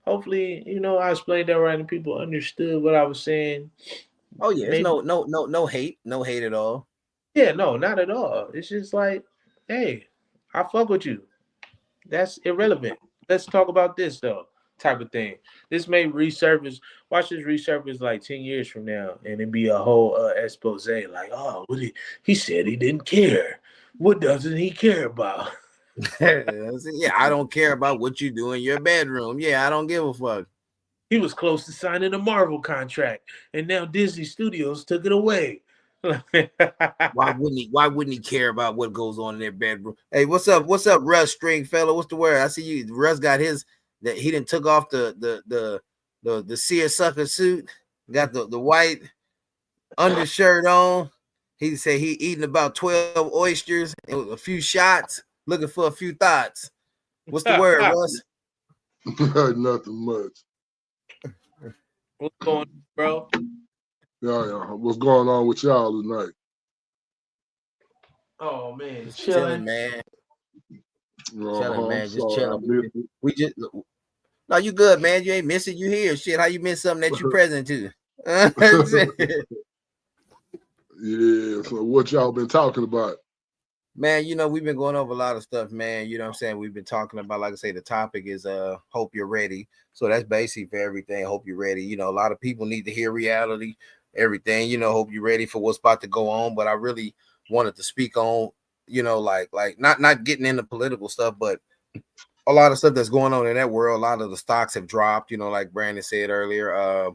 hopefully, I explained that right and people understood what I was saying. Oh yeah, it's Maybe no hate, no hate at all. yeah, no, not at all. It's just like, hey, I fuck with you. That's irrelevant. Let's talk about this though, type of thing. This may resurface. Watch this resurface like 10 years from now, and it be a whole expose. Like, oh, he said he didn't care. What doesn't he care about? Yeah, I don't care about what you do in your bedroom. Yeah, I don't give a fuck. He was close to signing a Marvel contract, and now Disney Studios took it away. Why wouldn't he care about what goes on in their bedroom? Hey, what's up? What's up, Russ Stringfellow? What's the word? I see you. Russ got his that he didn't took off the seersucker suit, got the white undershirt on. He said he eating about 12 oysters and a few shots, looking for a few thoughts. What's the word, Russ? Nothing much. What's going on, bro? Yeah. What's going on with y'all tonight? Oh man, Just chilling, man. Chilling, man. Just chilling. We just no, you good, man. You ain't missing. You here, shit. How you miss something that you present to? Yeah. So what y'all been talking about? Man, we've been going over a lot of stuff, man. You know what I'm saying? We've been talking about, like I say, the topic is hope you're ready. So that's basically for everything. Hope you're ready. A lot of people need to hear reality, everything, hope you're ready for what's about to go on. But I really wanted to speak on, like not getting into political stuff, but a lot of stuff that's going on in that world. A lot of the stocks have dropped, like Brandon said earlier.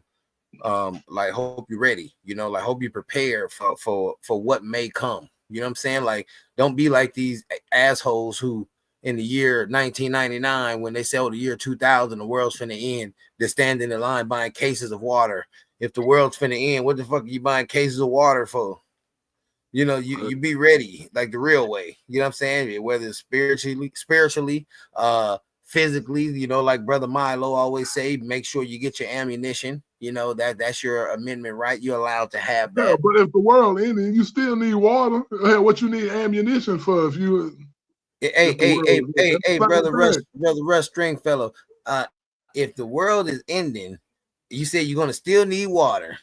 Like hope you're ready, like hope you're prepared for what may come. You know what I'm saying? Like, don't be like these assholes who in the year 1999, when they sell the year 2000, the world's finna end, they're standing in line buying cases of water. If the world's finna end, what the fuck are you buying cases of water for? You be ready, like the real way. You know what I'm saying? Whether it's spiritually, physically, like Brother Milo always say, make sure you get your ammunition. That's your amendment, right? You're allowed to have that. Yeah, but if the world ending, you still need water. What you need ammunition for? If you, hey, brother Russ Stringfellow. If the world is ending, you say you're gonna still need water.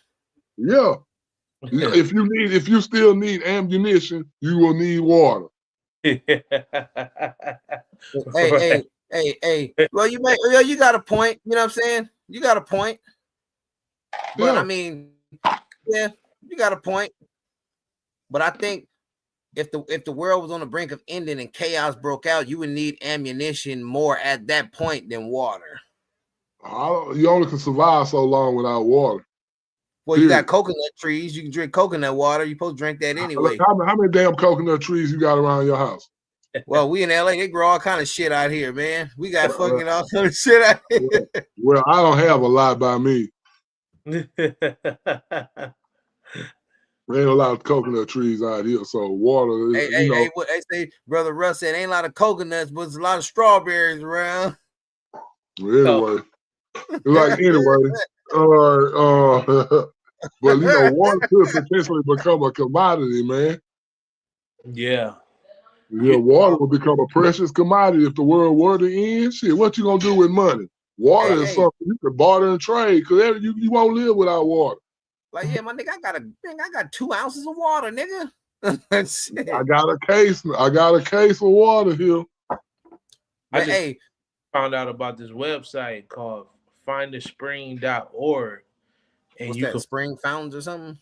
Yeah. If you still need ammunition, you will need water. Hey. Well, you got a point. You know what I'm saying? You got a point. But I mean, yeah, you got a point. But I think if the world was on the brink of ending and chaos broke out, you would need ammunition more at that point than water. You only can survive so long without water. Well, you got coconut trees. You can drink coconut water. You're supposed to drink that anyway. How many damn coconut trees you got around your house? Well, we in LA, they grow all kind of shit out here, man. We got fucking all kind of shit out here. Well, I don't have a lot by me. There ain't a lot of coconut trees out here, so water. Hey, what they say, Brother Russ said, ain't a lot of coconuts, but there's a lot of strawberries around. Anyway, but water could potentially become a commodity, man. Yeah. Yeah, water will become a precious commodity if the world were to end. Shit, what you gonna do with money? Water is something you can barter and trade, because you won't live without water. Like, yeah, my nigga, I got 2 ounces of water, nigga. I got a case of water here. I just found out about this website called findthespring.org. And what's you that, can spring fountains or something?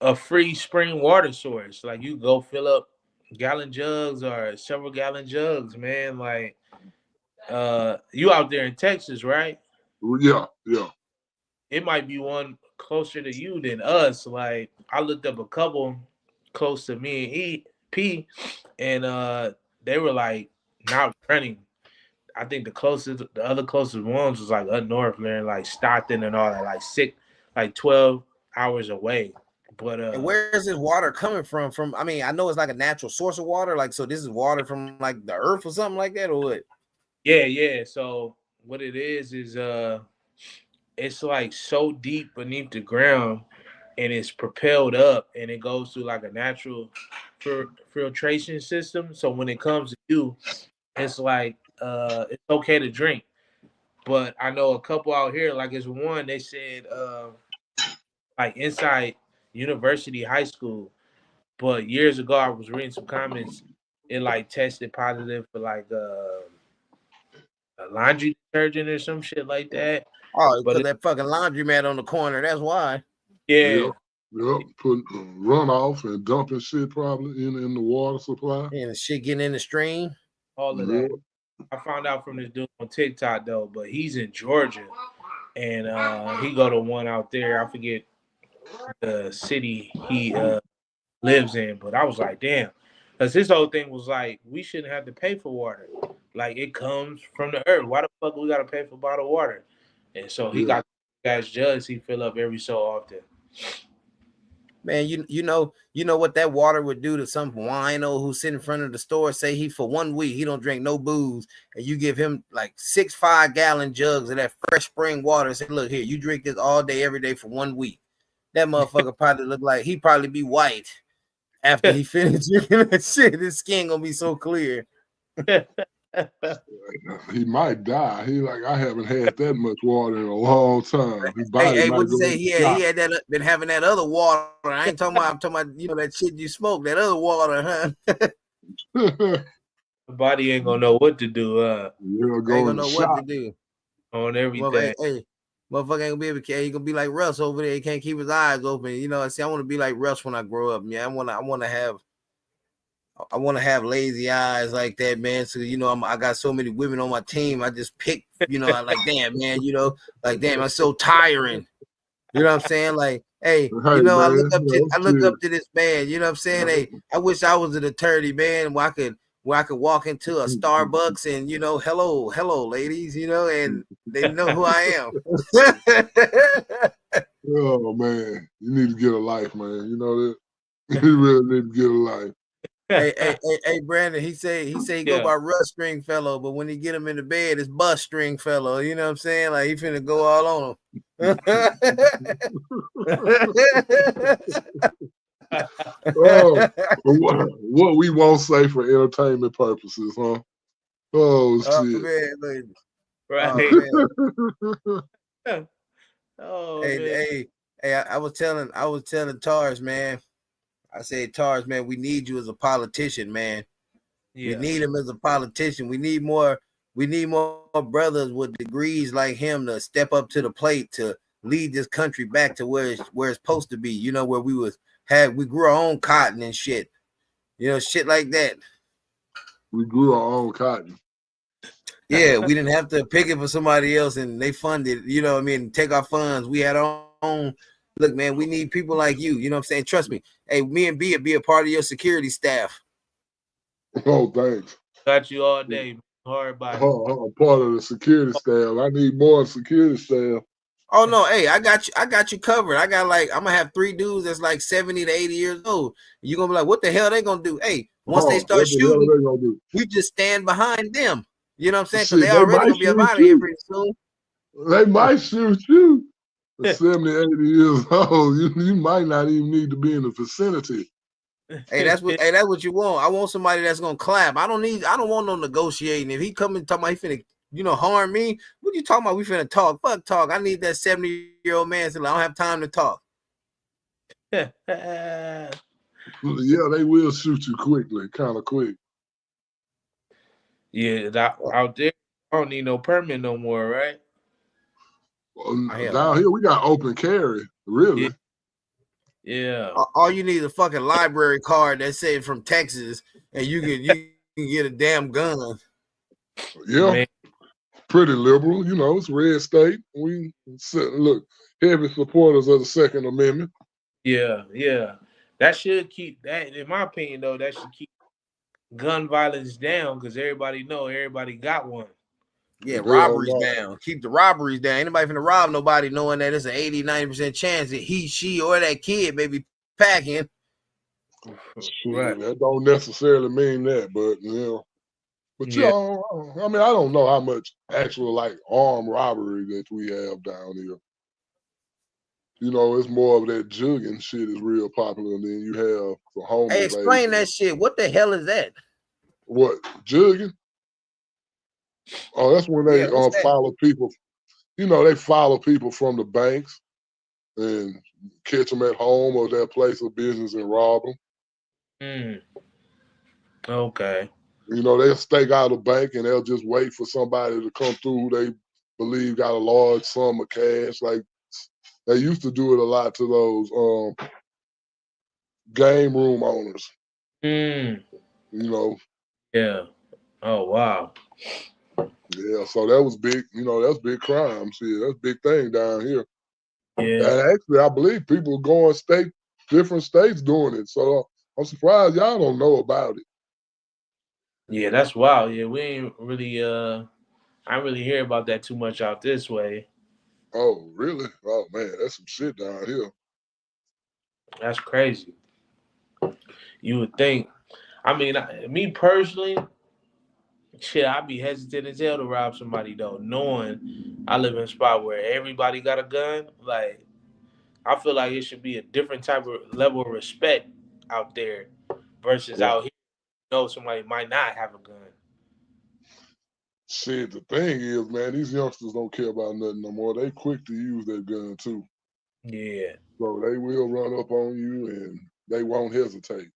A free spring water source. Like you go fill up gallon jugs or several gallon jugs, man. Like You out there in Texas, right? Yeah. It might be one closer to you than us. Like I looked up a couple close to me and P, and they were like not running. I think the other closest ones was like up north, man, like Stockton and all that, like 12 hours away. But And where is this water coming from? I mean, I know it's like a natural source of water. Like, so this is water from like the earth or something like that, or what? yeah. So what it is it's like so deep beneath the ground and it's propelled up and it goes through like a natural filtration system. So when it comes to you, it's like it's okay to drink. But I know a couple out here, like it's one they said like inside University High School. But years ago I was reading some comments, it like tested positive for like a laundry detergent or some shit like that. Oh, But because that fucking laundromat on the corner. That's why. yeah. Yep. Putting runoff and dumping shit probably in the water supply. And the shit getting in the stream. All of that. I found out from this dude on TikTok though, but he's in Georgia, and he go to one out there. I forget the city he lives in, but I was like, damn, because his whole thing was like, we shouldn't have to pay for water. Like it comes from the earth. Why the fuck we gotta pay for bottled water? And so he got guys jugs he fill up every so often. Man, you know what that water would do to some wino who's sitting in front of the store. Say he for 1 week he don't drink no booze, and you give him like 6 5-gallon jugs of that fresh spring water. And say, look here, you drink this all day, every day for 1 week. That motherfucker probably look like he probably be white after he finished drinking that shit. His skin gonna be so clear. He might die. He like, I haven't had that much water in a long time. His body Hey, might what you go say? He had that been having that other water. I ain't talking about. I'm talking about that shit you smoke. That other water, huh? The body ain't gonna know what to do. Yeah, Ain't gonna know what to do on everything. Hey, motherfucker ain't gonna be able to. He gonna be like Russ over there. He can't keep his eyes open. You know. See, I want to be like Russ when I grow up. Yeah, I want to have lazy eyes like that, man. So I got so many women on my team. I just pick. I like, damn, man. Like, damn, I'm so tiring. You know what I'm saying? Like, hey, I look up to this man. You know what I'm saying? Hey, I wish I was an attorney, man, where I could walk into a Starbucks and hello, ladies, and they know who I am. Oh man, you need to get a life, man. You know that you really need to get a life. Hey, Brandon. He say he go by Russ Stringfellow, but when he get him in the bed, it's Bus Stringfellow. You know what I'm saying? Like he finna go all on him. What we won't say for entertainment purposes, huh? Oh shit! Man, right. Hey, I was telling Tars, man. I said, Tars, man, we need you as a politician, man. Yeah. We need him as a politician. We need more brothers with degrees like him to step up to the plate to lead this country back to where it's supposed to be. Where we grew our own cotton and shit. Shit like that. We grew our own cotton. Yeah, we didn't have to pick it for somebody else and they funded, take our funds. We had our own. Look, man, we need people like you. You know what I'm saying? Trust me. Hey, me and B be a part of your security staff. Oh, thanks. Got you all day. Hard body. Part of the security staff. I need more security staff. Oh no, hey, I got you covered. I'm gonna have 3 dudes that's like 70 to 80 years old. You're gonna be like, what the hell they gonna do? Hey, once they start shooting, we just stand behind them. You know what I'm saying? Because they already gonna be out of here pretty soon. They might shoot you. 70, 80 years old, you might not even need to be in the vicinity. Hey, that's what you want. I want somebody that's gonna clap. I don't want no negotiating. If he come and talk about he finna, harm me, what you talking about? We finna talk. Fuck talk. I need that 70-year-old man to I don't have time to talk. Yeah, they will shoot you quickly, kind of quick. Yeah, out there, I don't need no permit no more, right? Down here, we got open carry, really. Yeah. All you need is a fucking library card that said from Texas, and you can get a damn gun. Yeah. Man, pretty liberal. You know, it's a red state. We look heavy supporters of the Second Amendment. Yeah, yeah. That should keep that, in my opinion, though. That should keep gun violence down because everybody got one. Yeah, Hell robberies no. down. Keep the robberies down. Anybody finna rob nobody knowing that it's an 80, 90% chance that he, she, or that kid may be packing. Shit, Right. that don't necessarily mean that, but you know. But Yeah. I mean, I don't know how much actual like armed robbery that we have down here. You know, it's more of that jugging shit is real popular than you have for homeless. Hey, explain that shit. What the hell is that? What jugging? Oh, that's when they Yeah, what's that? follow people. You know, they follow people from the banks and catch them at home or their place of business and rob them. Mm. Okay. You know, they'll stake out a bank and they'll just wait for somebody to come through who they believe got a large sum of cash. Like they used to do it a lot to those game room owners. Mm. You know, Yeah. Oh wow. yeah. So that was big. You know, that's big crime. See, that's a big thing down here. Yeah. And actually, I believe people going different states doing it. So I'm surprised y'all don't know about it. Yeah, that's wild. Yeah, we ain't really I really hear about that too much out this way. Oh, really? Oh man, that's some shit down here. That's crazy. You would think. I mean, me personally, shit, I'd be hesitant as hell to rob somebody though, knowing I live in a spot where everybody got a gun. Like, I feel like it should be a different type of level of respect out there versus Right. out here. You know, somebody might not have a gun. Shit, the thing is, man, these youngsters don't care about nothing no more. They quick to use their gun too. Yeah, So they will run up on you and they won't hesitate.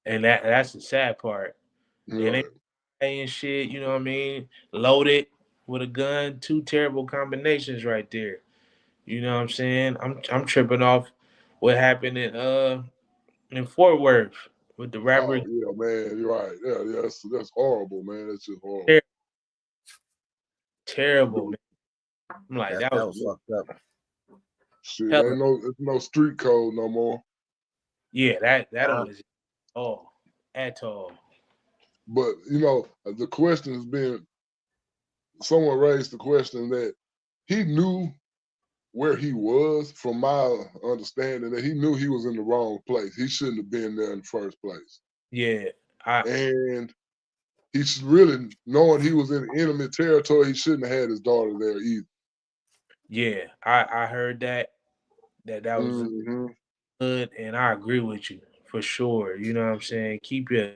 and that's the sad part. Then they Right. saying shit. You know what I mean? Loaded with a gun. Two terrible combinations right there. You know what I'm saying? I'm tripping off what happened in Fort Worth with the rapper. Oh yeah, man, you're right. Yeah, that's horrible, man. That's just horrible. Terrible, man. I'm like, that That was was fucked up. Shit, hella. it's no street code no more. Yeah, that don't exist at all. But you know, the question has been someone raised the question that he knew where he was, from my understanding, that he knew he was in the wrong place. He shouldn't have been there in the first place. Yeah, And he's really knowing he was in enemy territory, he shouldn't have had his daughter there either. yeah, I heard that was Mm-hmm. good, and I agree with you for sure. You know what I'm saying? Keep your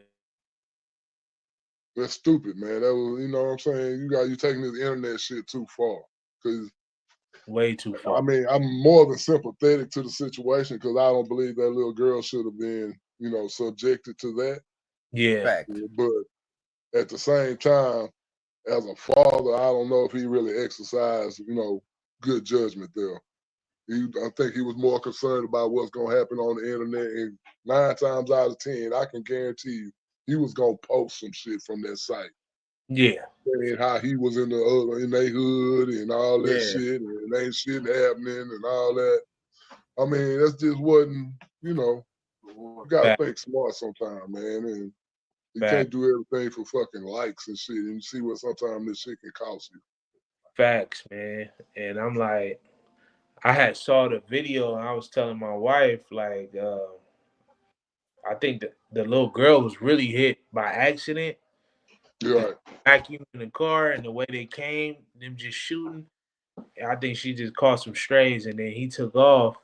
That's stupid, man. That was, you know what I'm saying? You taking this internet shit too far. Cause way too far. I mean, I'm more than sympathetic to the situation because I don't believe that little girl should have been, you know, subjected to that. Yeah, Fact. But at the same time, as a father, I don't know if he really exercised, you know, good judgment there. I think he was more concerned about what's going to happen on the internet. And 9 times out of 10, I can guarantee you, he was going to post some shit from that site. yeah, Saying how he was in their hood and all that Yeah. shit, and ain't shit happening and all that. I mean, that just wasn't, you know, you gotta fact, think smart sometimes, man. And you fact, can't do everything for fucking likes and shit. And you see what sometimes this shit can cost you. facts, man. And I'm like, I had saw the video, and I was telling my wife, like, I think the little girl was really hit by accident. You're right. Vacuum in the car, and the way they came, them just shooting. I think she just caught some strays, and then he took off.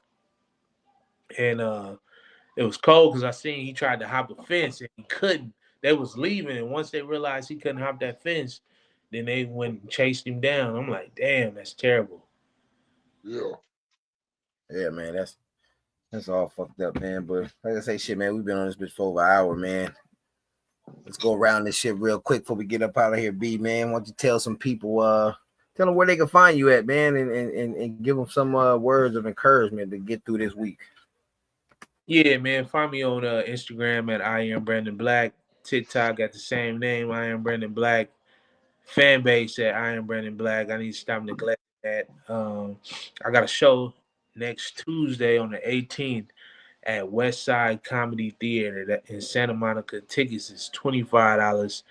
And it was cold because I seen he tried to hop a fence and he couldn't. They was leaving, and once they realized he couldn't hop that fence, then they went and chased him down. I'm like, damn, that's terrible. Yeah. Yeah, man. That's all fucked up, man. But like I say, shit, man, we've been on this bitch for over an hour, man. Let's go around this shit real quick before we get up out of here, B, man. Why don't you tell some people, tell them where they can find you at, man, and give them some words of encouragement to get through this week. Yeah, man. Find me on Instagram at I am Brandon Black. TikTok at the same name, I am Brandon Black. fan base at Iron Brandon Black. I need to stop neglecting that. I got a show next Tuesday on the 18th at West Side Comedy Theater in Santa Monica. Tickets is $25.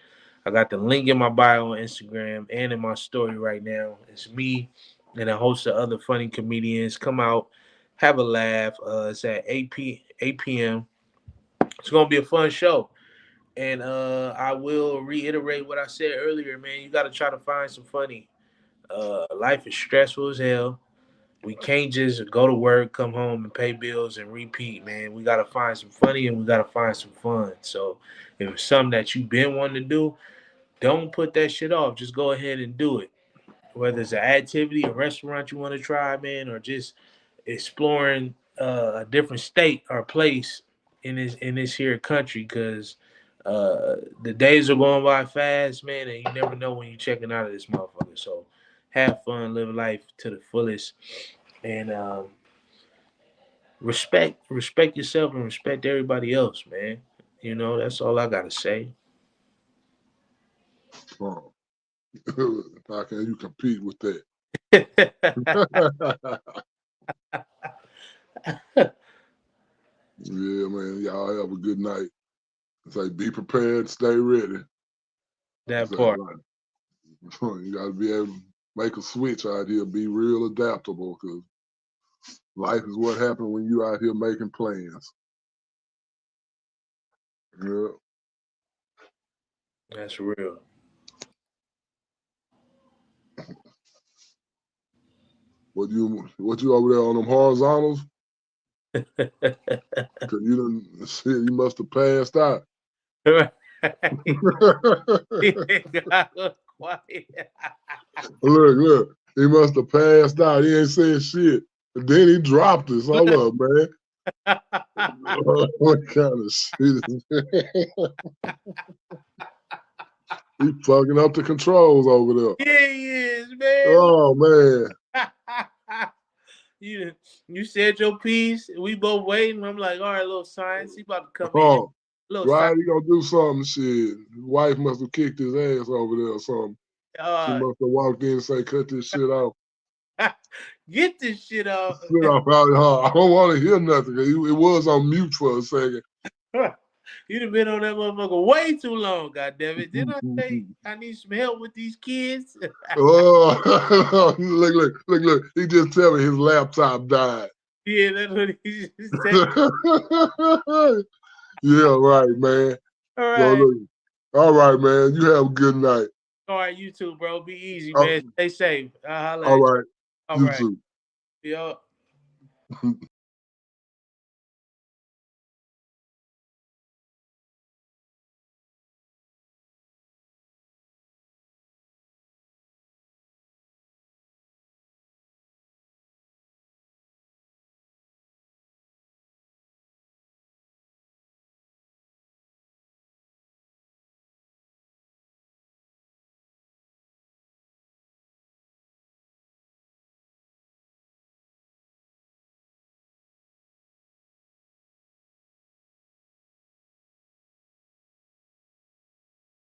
I got the link in my bio on Instagram and in my story right now. It's me and a host of other funny comedians. Come out, have a laugh. It's at 8 p.m. It's gonna be a fun show. And I will reiterate what I said earlier, man. You got to try to find some funny. Life is stressful as hell. We can't just go to work, come home, and pay bills and repeat, man. We got to find some funny and we got to find some fun. So if it's something that you've been wanting to do, don't put that shit off. Just go ahead and do it. Whether it's an activity, a restaurant you want to try, man, or just exploring a different state or place in this here country, because the days are going by fast, man, and you never know when you're checking out of this motherfucker. So have fun, live life to the fullest, and respect yourself and respect everybody else, man. You know, that's all I gotta say. Oh. How can you compete with that? Yeah, man. Y'all have a good night. Say, be prepared, stay ready. That part. Right. You got to be able to make a switch out here, be real adaptable, because life is what happens when you out here making plans. Yeah. That's real. What you over there on them horizontals? Cause you must have passed out. Look, he must have passed out. He ain't saying shit. And then he dropped us. Hold up, man. What kind of shit is that? He fucking up the controls over there. Yeah, he is, man. Oh, man. You said your piece. We both waiting. I'm like, all right, little science. He about to come in. Right, he gonna do something. Shit, his wife must have kicked his ass over there or something. She must have walked in and say, "Cut this shit off." Get this shit off. I don't want to hear nothing. It was on mute for a second. You'd have been on that motherfucker way too long, goddammit. Didn't I say I need some help with these kids? Oh, look. He just tell me his laptop died. Yeah, that's what he just said. Yeah, right, man. All right. So look, all right, man. You have a good night. All right, you too, bro. Be easy, man. Stay safe. All right. All you right. too. Yeah.